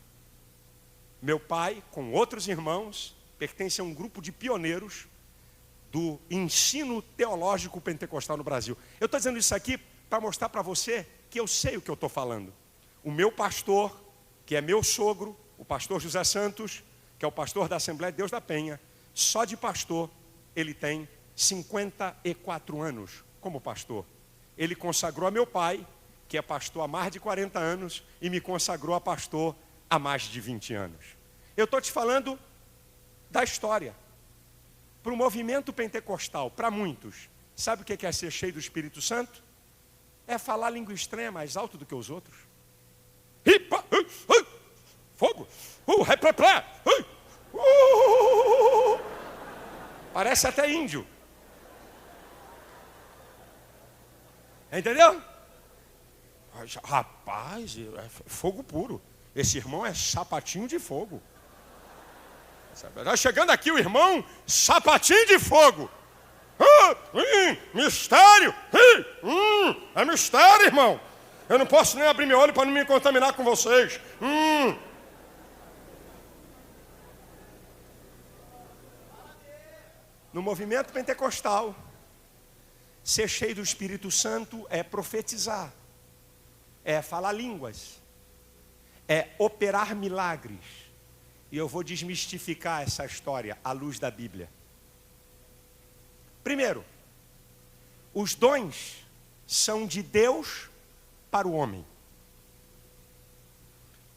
Meu pai, com outros irmãos, pertence a um grupo de pioneiros do ensino teológico pentecostal no Brasil. Eu estou dizendo isso aqui para mostrar para você que eu sei o que eu estou falando. O meu pastor, que é meu sogro, o pastor José Santos, que é o pastor da Assembleia de Deus da Penha, só de pastor ele tem 54 anos como pastor. Ele consagrou a meu pai, que é pastor há mais de 40 anos, e me consagrou a pastor há mais de 20 anos. Eu estou te falando da história. Para o movimento pentecostal, para muitos, sabe o que é ser cheio do Espírito Santo? É falar língua estranha mais alto do que os outros. Fogo! Parece até índio. Entendeu? Rapaz, é fogo puro. Esse irmão é sapatinho de fogo. Está chegando aqui o irmão sapatinho de fogo. Mistério. É mistério, irmão. Eu não posso nem abrir meu olho para não me contaminar com vocês. No movimento pentecostal, ser cheio do Espírito Santo é profetizar, é falar línguas, é operar milagres. E eu vou desmistificar essa história à luz da Bíblia. Primeiro, os dons são de Deus para o homem.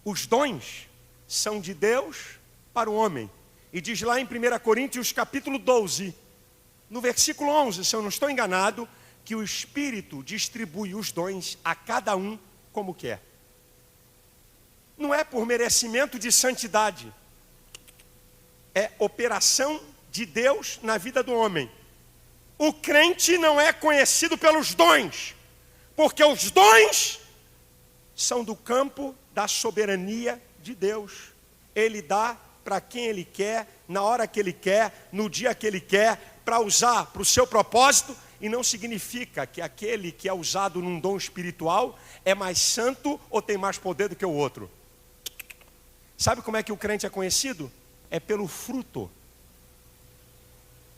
Os dons são de Deus para o homem. E diz lá em 1 Coríntios capítulo 12, no versículo 11, se eu não estou enganado, que o Espírito distribui os dons a cada um como quer. Não é por merecimento de santidade. É operação de Deus na vida do homem. O crente não é conhecido pelos dons, porque os dons são do campo da soberania de Deus. Ele dá para quem Ele quer, na hora que Ele quer, no dia que Ele quer, para usar para o seu propósito, e não significa que aquele que é usado num dom espiritual é mais santo ou tem mais poder do que o outro. Sabe como é que o crente é conhecido? É pelo fruto.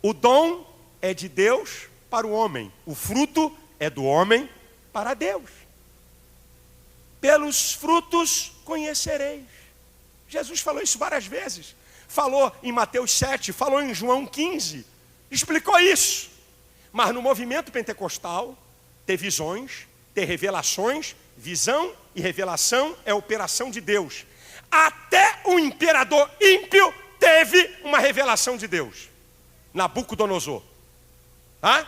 O dom é de Deus para o homem, o fruto é do homem para Deus. Pelos frutos conhecereis. Jesus falou isso várias vezes. Falou em Mateus 7, falou em João 15. Explicou isso. Mas no movimento pentecostal, ter visões, ter revelações, visão e revelação é operação de Deus. Até o imperador ímpio teve uma revelação de Deus. Nabucodonosor. Tá?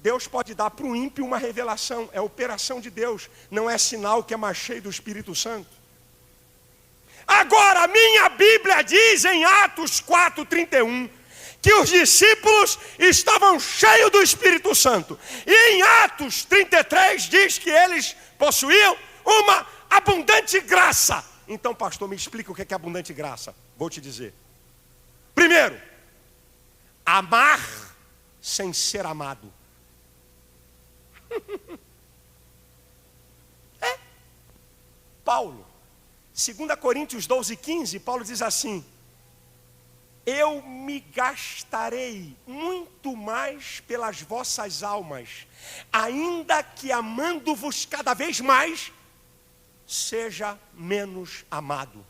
Deus pode dar para o ímpio uma revelação, é operação de Deus, não é sinal que é mais cheio do Espírito Santo. Agora, a minha Bíblia diz em Atos 4:31 que os discípulos estavam cheios do Espírito Santo. E em Atos 33 diz que eles possuíam uma abundante graça. Então, pastor, me explica o que é abundante graça. Vou te dizer. Primeiro, amar sem ser amado. Paulo, 2 Coríntios 12:15, Paulo diz assim: eu me gastarei muito mais pelas vossas almas, ainda que amando-vos cada vez mais, seja menos amado.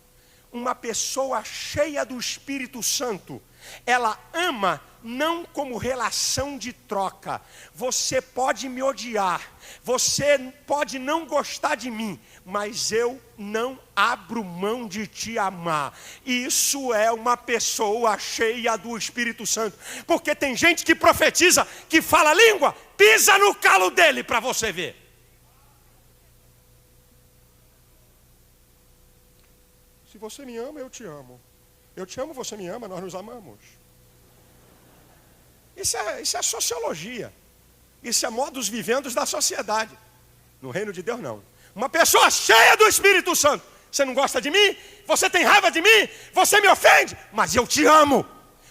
Uma pessoa cheia do Espírito Santo, ela ama não como relação de troca. Você pode me odiar, você pode não gostar de mim, mas eu não abro mão de te amar. Isso é uma pessoa cheia do Espírito Santo. Porque tem gente que profetiza, que fala língua, pisa no calo dele para você ver. Se você me ama, eu te amo. Eu te amo, você me ama, nós nos amamos. Isso é sociologia. Isso é modus vivendi da sociedade. No reino de Deus, não. Uma pessoa cheia do Espírito Santo. Você não gosta de mim? Você tem raiva de mim? Você me ofende? Mas eu te amo.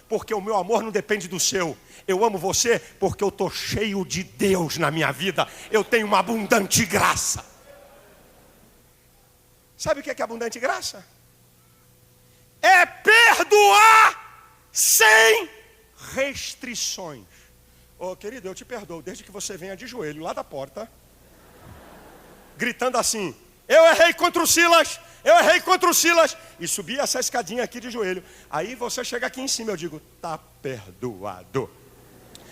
Porque o meu amor não depende do seu. Eu amo você porque eu estou cheio de Deus na minha vida. Eu tenho uma abundante graça. Sabe o que é abundante graça? É perdoar sem restrições. Ô querido, eu te perdoo desde que você venha de joelho lá da porta, gritando assim: eu errei contra o Silas, eu errei contra o Silas, e subir essa escadinha aqui de joelho. Aí você chega aqui em cima, eu digo: tá perdoado.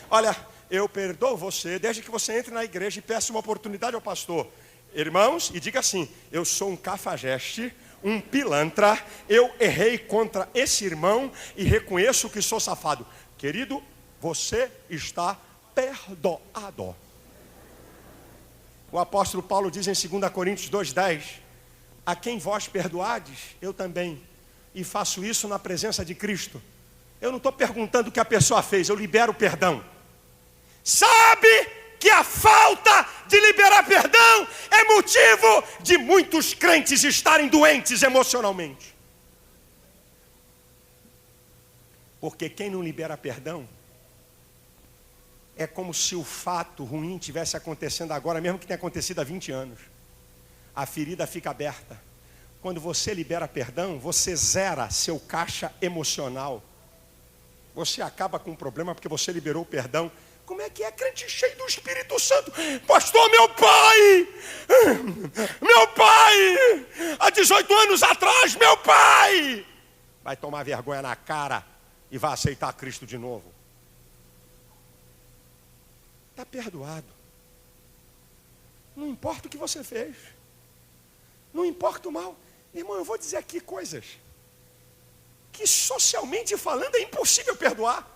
Olha, eu perdoo você desde que você entre na igreja e peça uma oportunidade ao pastor. Irmãos, e diga assim: eu sou um cafajeste, um pilantra, eu errei contra esse irmão e reconheço que sou safado. Querido, você está perdoado. O apóstolo Paulo diz em 2 Coríntios 2:10: a quem vós perdoardes, eu também, e faço isso na presença de Cristo. Eu não estou perguntando o que a pessoa fez, eu libero o perdão. Sabe que a falta de liberar perdão é motivo de muitos crentes estarem doentes emocionalmente. Porque quem não libera perdão é como se o fato ruim tivesse acontecendo agora, mesmo que tenha acontecido há 20 anos. A ferida fica aberta. Quando você libera perdão, você zera seu caixa emocional. Você acaba com o problema porque você liberou o perdão. Como é que é crente cheio do Espírito Santo? Pastor, meu pai, há 18 anos atrás, meu pai, vai tomar vergonha na cara e vai aceitar Cristo de novo. Está perdoado. Não importa o que você fez. Não importa o mal. Irmão, eu vou dizer aqui coisas que socialmente falando é impossível perdoar.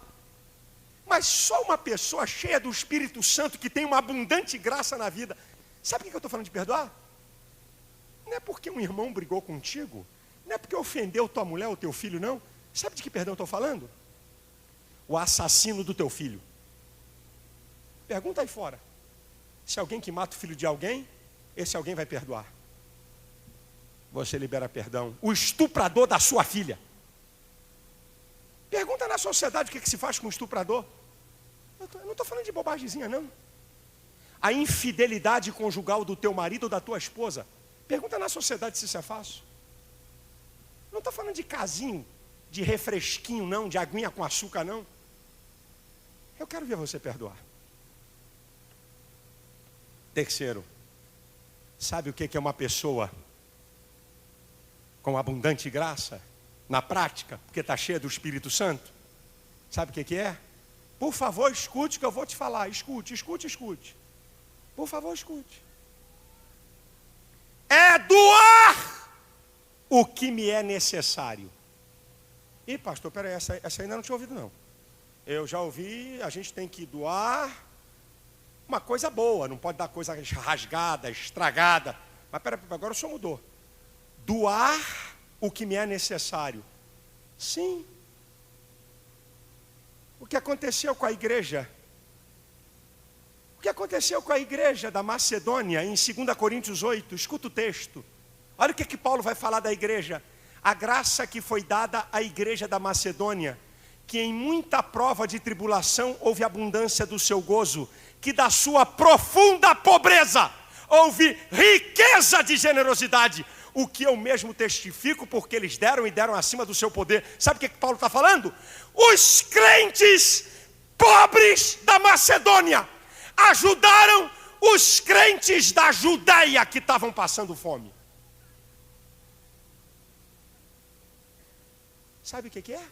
Mas só uma pessoa cheia do Espírito Santo, que tem uma abundante graça na vida. Sabe o que eu estou falando de perdoar? Não é porque um irmão brigou contigo. Não é porque ofendeu tua mulher ou teu filho, não. Sabe de que perdão eu estou falando? O assassino do teu filho. Pergunta aí fora. Se alguém que mata o filho de alguém, esse alguém vai perdoar. Você libera perdão. O estuprador da sua filha. Pergunta na sociedade o que se faz com o estuprador. Eu não estou falando de bobagemzinha, não. A infidelidade conjugal do teu marido ou da tua esposa. Pergunta na sociedade se isso é fácil. Não estou falando de casinho, de refresquinho, não, de aguinha com açúcar, não. Eu quero ver você perdoar. Terceiro, sabe o que é uma pessoa com abundante graça? Na prática, porque está cheia do Espírito Santo. Sabe o que é? Por favor, escute o que eu vou te falar. Escute, escute, escute. Por favor, escute. É doar o que me é necessário. Ih, pastor, peraí, essa ainda não tinha ouvido não. Eu já ouvi, a gente tem que doar uma coisa boa, não pode dar coisa rasgada, estragada. Mas peraí, agora o senhor mudou. Doar o que me é necessário. Sim. O que aconteceu com a igreja? O que aconteceu com a igreja da Macedônia em 2 Coríntios 8? Escuta o texto. Olha o que Paulo vai falar da igreja. A graça que foi dada à igreja da Macedônia, que em muita prova de tribulação houve abundância do seu gozo, que da sua profunda pobreza houve riqueza de generosidade, o que eu mesmo testifico, porque eles deram e deram acima do seu poder. Sabe o que Paulo está falando? Os crentes pobres da Macedônia ajudaram os crentes da Judeia que estavam passando fome. Sabe o que é?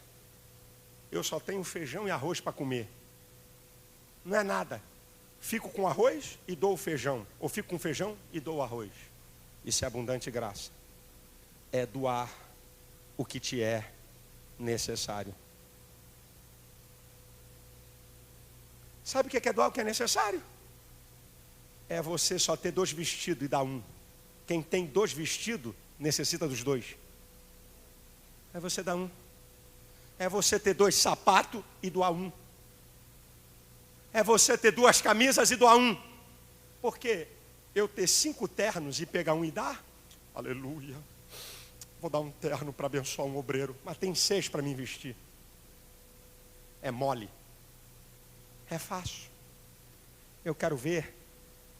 Eu só tenho feijão e arroz para comer. Não é nada. Fico com arroz e dou o feijão. Ou fico com feijão e dou o arroz. Isso é abundante graça. É doar o que te é necessário. Sabe o que é doar o que é necessário? É você só ter 2 vestidos e dar um. Quem tem 2 vestidos, necessita dos 2. É você dar um. É você ter 2 sapatos e doar um. É você ter 2 camisas e doar um. Porque eu ter 5 ternos e pegar um e dar, aleluia, vou dar um terno para abençoar um obreiro, mas tem 6 para me vestir. É mole. É fácil. Eu quero ver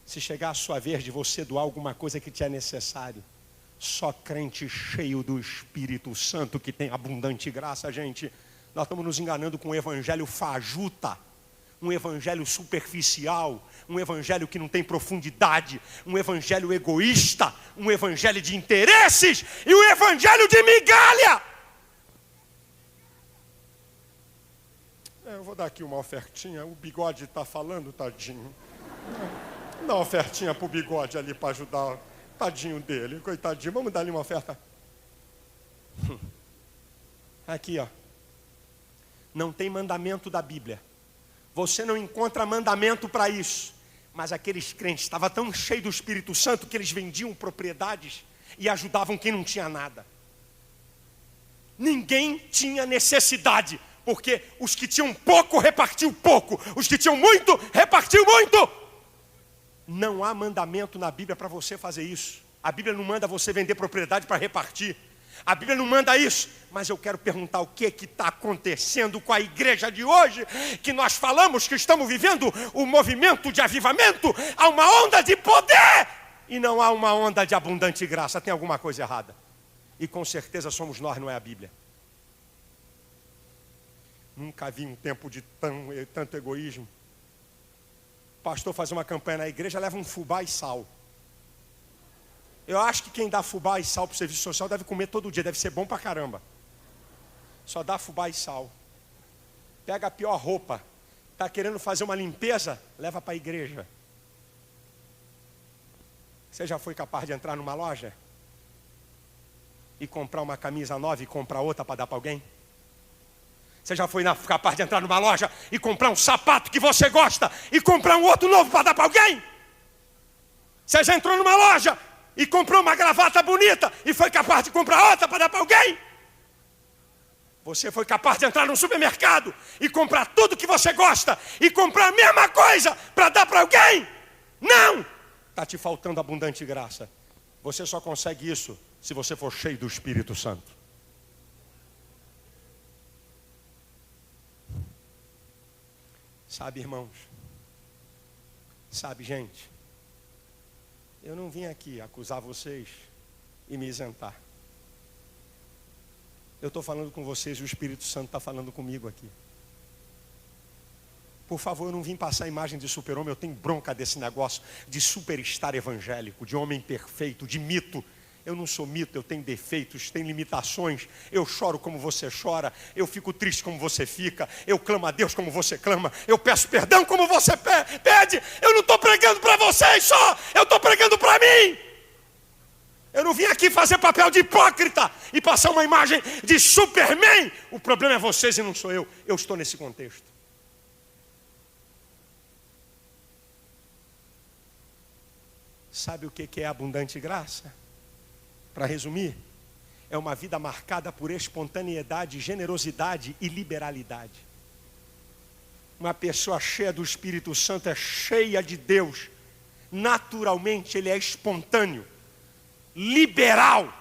se chegar a sua vez de você doar alguma coisa que te é necessário. Só crente cheio do Espírito Santo que tem abundante graça, gente. Nós estamos nos enganando com um evangelho fajuta, um evangelho superficial, um evangelho que não tem profundidade, um evangelho egoísta, um evangelho de interesses e um evangelho de migalha. Eu vou dar aqui uma ofertinha, o Bigode está falando, tadinho. Dá uma ofertinha para o Bigode ali para ajudar. Tadinho dele, coitadinho, vamos dar-lhe uma oferta. Aqui, ó. Não tem mandamento da Bíblia. Você não encontra mandamento para isso. Mas aqueles crentes estavam tão cheios do Espírito Santo que eles vendiam propriedades e ajudavam quem não tinha nada. Ninguém tinha necessidade, porque os que tinham pouco repartiu pouco, os que tinham muito repartiu muito. Não há mandamento na Bíblia para você fazer isso. A Bíblia não manda você vender propriedade para repartir. A Bíblia não manda isso. Mas eu quero perguntar o que está acontecendo com a igreja de hoje, que nós falamos que estamos vivendo o movimento de avivamento. Há uma onda de poder e não há uma onda de abundante graça. Tem alguma coisa errada. E com certeza somos nós, não é a Bíblia. Nunca vi um tempo de tanto egoísmo. O pastor faz uma campanha na igreja, leva um fubá e sal. Eu acho que quem dá fubá e sal para o serviço social deve comer todo dia, deve ser bom pra caramba. Só dá fubá e sal. Pega a pior roupa, está querendo fazer uma limpeza, leva para a igreja. Você já foi capaz de entrar numa loja e comprar uma camisa nova e comprar outra para dar para alguém? Você já foi capaz de entrar numa loja e comprar um sapato que você gosta e comprar um outro novo para dar para alguém? Você já entrou numa loja e comprou uma gravata bonita e foi capaz de comprar outra para dar para alguém? Você foi capaz de entrar num supermercado e comprar tudo que você gosta e comprar a mesma coisa para dar para alguém? Não! Está te faltando abundante graça. Você só consegue isso se você for cheio do Espírito Santo. Sabe, irmãos? Sabe, gente? Eu não vim aqui acusar vocês e me isentar. Eu estou falando com vocês e o Espírito Santo está falando comigo aqui. Por favor, eu não vim passar a imagem de super-homem, eu tenho bronca desse negócio de superstar evangélico, de homem perfeito, de mito. Eu não sou mito, eu tenho defeitos, tenho limitações. Eu choro como você chora, eu fico triste como você fica, eu clamo a Deus como você clama, eu peço perdão como você pede. Eu não estou pregando para vocês só, eu estou pregando para mim. Eu não vim aqui fazer papel de hipócrita e passar uma imagem de Superman. O problema é vocês e não sou eu estou nesse contexto. Sabe o que é abundante graça? Para resumir, é uma vida marcada por espontaneidade, generosidade e liberalidade. Uma pessoa cheia do Espírito Santo é cheia de Deus. Naturalmente ele é espontâneo, liberal,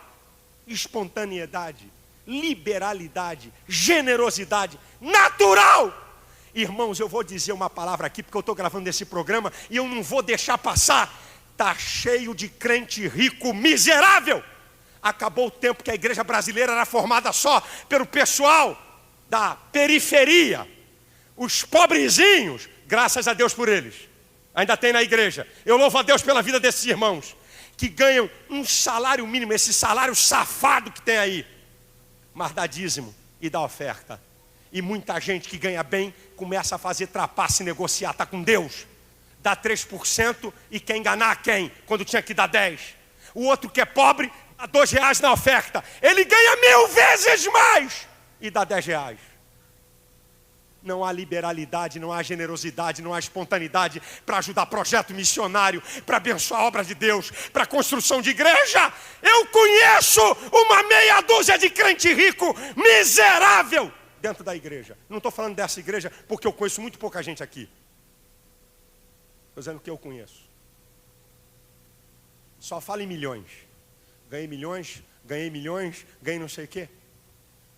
espontaneidade, liberalidade, generosidade, natural. Irmãos, eu vou dizer uma palavra aqui, porque eu estou gravando esse programa e eu não vou deixar passar. Está cheio de crente rico miserável. Acabou o tempo que a igreja brasileira era formada só pelo pessoal da periferia. Os pobrezinhos, graças a Deus por eles, ainda tem na igreja. Eu louvo a Deus pela vida desses irmãos que ganham um salário mínimo, esse salário safado que tem aí, mas dá dízimo e dá oferta. E muita gente que ganha bem começa a fazer trapaça e negociar, está com Deus. Dá 3% e quer enganar quem? Quando tinha que dar 10. O outro que é pobre, dá R$2 na oferta. Ele ganha 1000 vezes mais e dá R$10. Não há liberalidade, não há generosidade, não há espontaneidade para ajudar projeto missionário, para abençoar a obra de Deus, para a construção de igreja. Eu conheço uma meia dúzia de crente rico, miserável, dentro da igreja. Não estou falando dessa igreja porque eu conheço muito pouca gente aqui. Estou dizendo que eu conheço. Só fala em milhões. Ganhei milhões, ganhei não sei o quê.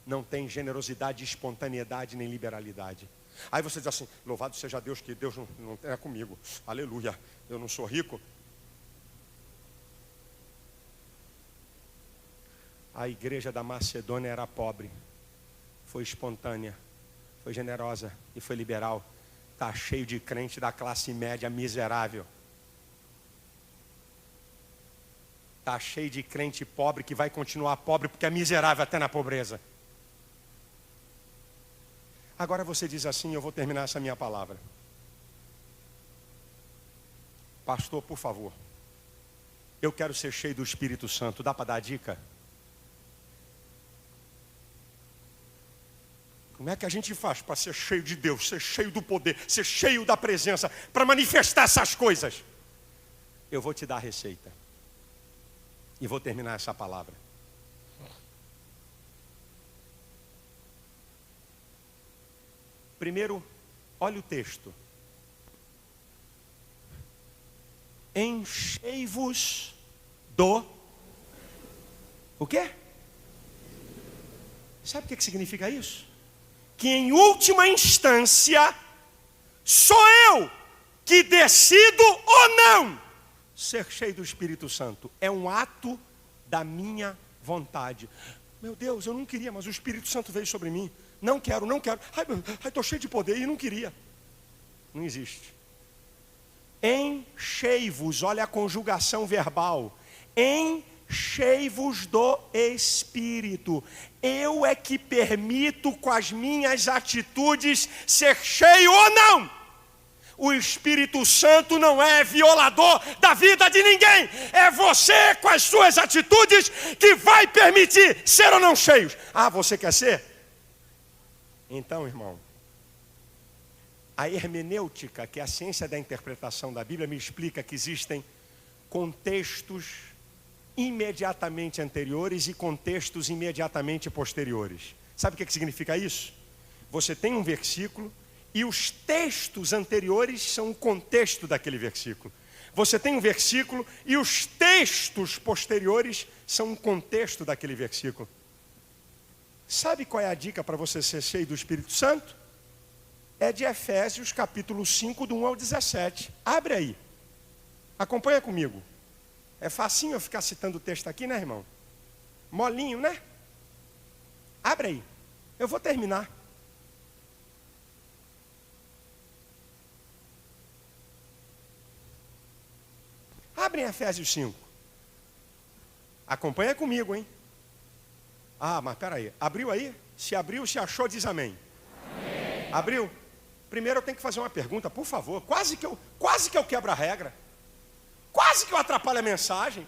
Não tem generosidade, espontaneidade, nem liberalidade. Aí você diz assim, louvado seja Deus, que Deus não é comigo. Aleluia, eu não sou rico. A igreja da Macedônia era pobre. Foi espontânea, foi generosa e foi liberal. Está cheio de crente da classe média miserável. Está cheio de crente pobre que vai continuar pobre porque é miserável até na pobreza. Agora você diz assim, eu vou terminar essa minha palavra. Pastor, por favor, eu quero ser cheio do Espírito Santo, dá para dar a dica? Como é que a gente faz para ser cheio de Deus, ser cheio do poder, ser cheio da presença, para manifestar essas coisas? Eu vou te dar a receita. E vou terminar essa palavra. Primeiro, olha o texto. Enchei-vos do... O quê? Sabe o que significa isso? Que em última instância, sou eu que decido ou não ser cheio do Espírito Santo. É um ato da minha vontade. Meu Deus, eu não queria, mas o Espírito Santo veio sobre mim. Não quero. Ai, estou cheio de poder e não queria. Não existe. Enchei-vos, olha a conjugação verbal. Enchei-vos do Espírito. Eu é que permito com as minhas atitudes ser cheio ou não. O Espírito Santo não é violador da vida de ninguém. É você com as suas atitudes que vai permitir ser ou não cheios. Ah, você quer ser? Então, irmão, a hermenêutica, que é a ciência da interpretação da Bíblia, me explica que existem contextos imediatamente anteriores e contextos imediatamente posteriores. Sabe o que significa isso? Você tem um versículo e os textos anteriores são o contexto daquele versículo. Você tem um versículo e os textos posteriores são o contexto daquele versículo. Sabe qual é a dica para você ser cheio do Espírito Santo? É de Efésios capítulo 5, do 1 ao 17. Abre aí. Acompanha comigo. É facinho eu ficar citando o texto aqui, né, irmão? Molinho, né? Abre aí. Eu vou terminar. Abrem Efésios 5. Acompanha comigo, hein? Ah, mas peraí. Abriu aí? Se abriu, se achou, diz amém. Amém. Abriu? Primeiro eu tenho que fazer uma pergunta, por favor. Quase que eu quebro a regra. Quase que eu atrapalho a mensagem.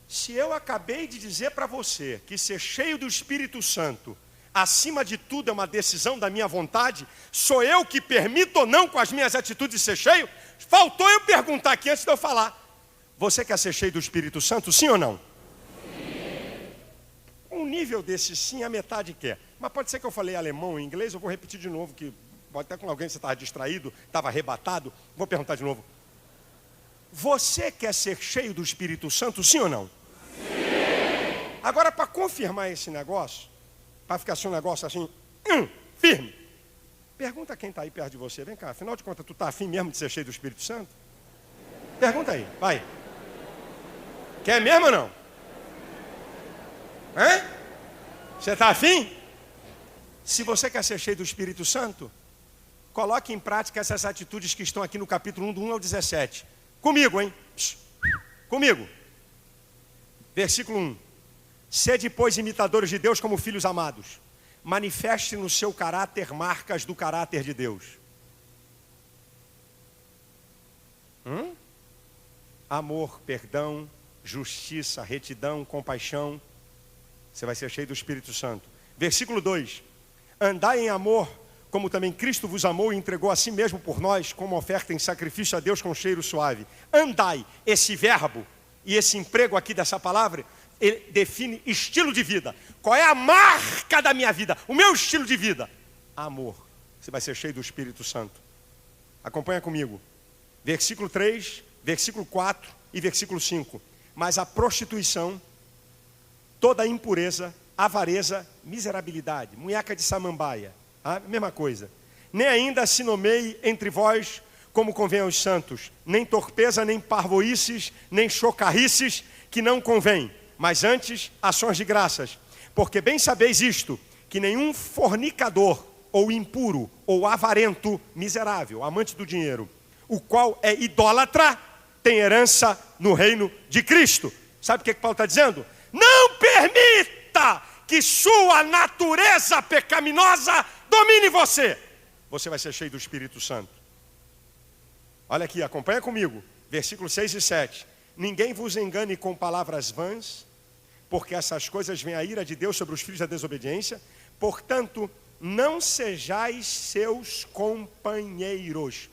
Se eu acabei de dizer para você que ser cheio do Espírito Santo, acima de tudo, é uma decisão da minha vontade, sou eu que permito ou não com as minhas atitudes ser cheio? Faltou eu perguntar aqui antes de eu falar. Você quer ser cheio do Espírito Santo, sim ou não? Sim. Um nível desse sim, a metade quer. Mas pode ser que eu falei alemão ou inglês, eu vou repetir de novo, que pode até com alguém que você estava distraído, estava arrebatado. Vou perguntar de novo. Você quer ser cheio do Espírito Santo, sim ou não? Sim. Agora, para confirmar esse negócio, para ficar assim um negócio assim, firme, pergunta quem está aí perto de você. Vem cá, afinal de contas, tu está afim mesmo de ser cheio do Espírito Santo? Pergunta aí, vai. Quer mesmo ou não? Hã? Você está afim? Se você quer ser cheio do Espírito Santo, coloque em prática essas atitudes que estão aqui no capítulo 1, do 1 ao 17. Comigo, hein? Comigo. Versículo 1. Sede, pois, imitadores de Deus como filhos amados. Manifeste no seu caráter marcas do caráter de Deus. Amor, perdão, justiça, retidão, compaixão. Você vai ser cheio do Espírito Santo. Versículo 2. Andai em amor, como também Cristo vos amou e entregou a si mesmo por nós, como oferta em sacrifício a Deus com cheiro suave. Andai, esse verbo e esse emprego aqui dessa palavra, ele define estilo de vida. Qual é a marca da minha vida? O meu estilo de vida? Amor. Você vai ser cheio do Espírito Santo. Acompanha comigo. Versículo 3, versículo 4 e versículo 5. Mas a prostituição, toda a impureza, avareza, miserabilidade, munheca de samambaia, a mesma coisa. Nem ainda se nomeie entre vós como convém aos santos, nem torpeza, nem parvoices, nem chocarrices, que não convém, mas antes ações de graças. Porque bem sabeis isto, que nenhum fornicador, ou impuro, ou avarento, miserável, amante do dinheiro, o qual é idólatra, tem herança no reino de Cristo. Sabe o que Paulo está dizendo? Não permita que sua natureza pecaminosa domine você. Você vai ser cheio do Espírito Santo. Olha aqui, acompanha comigo. Versículos 6 e 7. Ninguém vos engane com palavras vãs, porque essas coisas vêm a ira de Deus sobre os filhos da desobediência. Portanto, não sejais seus companheiros.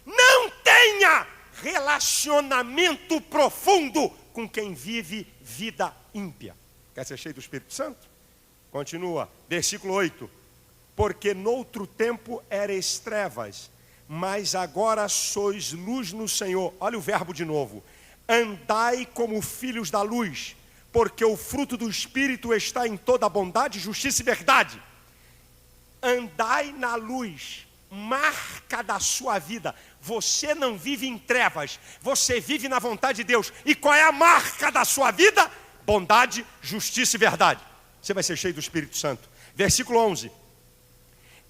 Não tenha relacionamento profundo com quem vive vida ímpia. Quer ser cheio do Espírito Santo? Continua, versículo 8. Porque noutro tempo erais trevas, mas agora sois luz no Senhor. Olha o verbo de novo. Andai como filhos da luz, porque o fruto do Espírito está em toda bondade, justiça e verdade. Andai na luz, marca da sua vida. Você não vive em trevas, você vive na vontade de Deus. E qual é a marca da sua vida? Bondade, justiça e verdade. Você vai ser cheio do Espírito Santo. Versículo 11.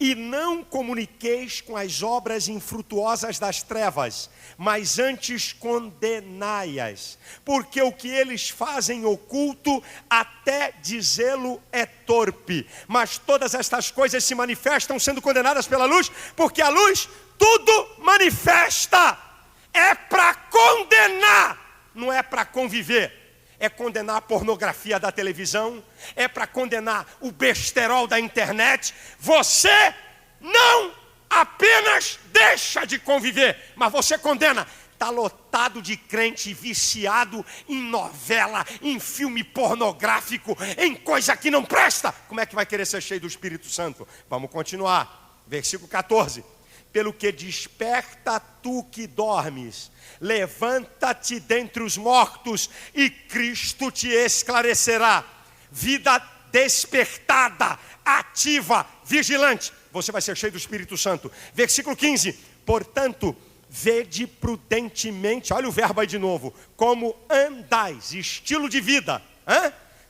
E não comuniqueis com as obras infrutuosas das trevas, mas antes condenai-as, porque o que eles fazem oculto, até dizê-lo é torpe. Mas todas estas coisas se manifestam sendo condenadas pela luz, porque a luz tudo manifesta. É para condenar, não é para conviver. É condenar a pornografia da televisão, é para condenar o besterol da internet. Você não apenas deixa de conviver, mas você condena. Está lotado de crente viciado em novela, em filme pornográfico, em coisa que não presta. Como é que vai querer ser cheio do Espírito Santo? Vamos continuar. Versículo 14. Pelo que desperta tu que dormes, levanta-te dentre os mortos e Cristo te esclarecerá. Vida despertada, ativa, vigilante. Você vai ser cheio do Espírito Santo. Versículo 15. Portanto, vede prudentemente, olha o verbo aí de novo, como andais, estilo de vida,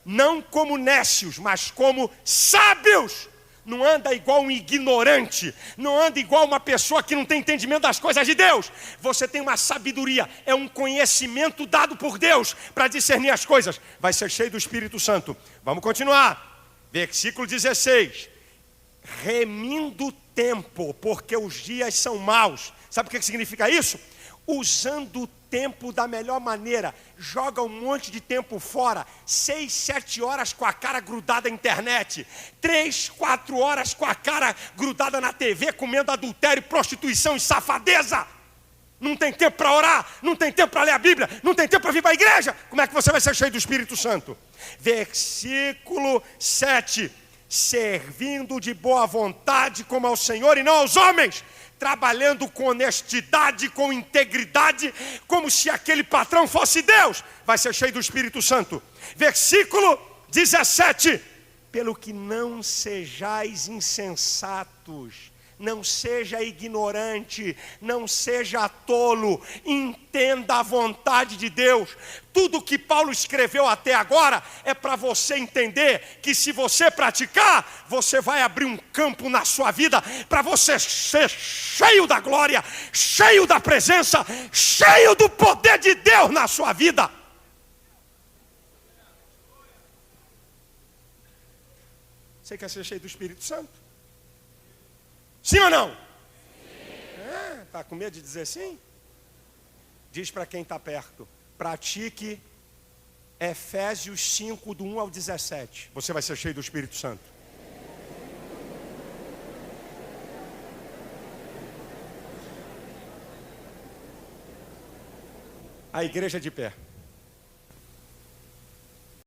não como nécios, mas como sábios, Não anda igual um ignorante, não anda igual uma pessoa que não tem entendimento das coisas de Deus. Você tem uma sabedoria, é um conhecimento dado por Deus para discernir as coisas. Vai ser cheio do Espírito Santo. Vamos continuar. Versículo 16. Remindo o tempo, porque os dias são maus. Sabe o que significa isso? Usando o tempo da melhor maneira. Joga um monte de tempo fora. 6, 7 horas com a cara grudada na internet. 3, 4 horas com a cara grudada na TV, comendo adultério, prostituição e safadeza. Não tem tempo para orar, não tem tempo para ler a Bíblia, não tem tempo para vir para a igreja. Como é que você vai ser cheio do Espírito Santo? Versículo 7. Servindo de boa vontade como ao Senhor e não aos homens, trabalhando com honestidade, com integridade, como se aquele patrão fosse Deus. Vai ser cheio do Espírito Santo. Versículo 17. Pelo que não sejais insensatos, não seja ignorante, não seja tolo, entenda a vontade de Deus. Tudo que Paulo escreveu até agora é para você entender que se você praticar, você vai abrir um campo na sua vida para você ser cheio da glória, cheio da presença, cheio do poder de Deus na sua vida. Você quer ser cheio do Espírito Santo? Sim ou não? Está com medo de dizer sim? Diz para quem está perto. Pratique Efésios 5, do 1 ao 17. Você vai ser cheio do Espírito Santo. A igreja de pé.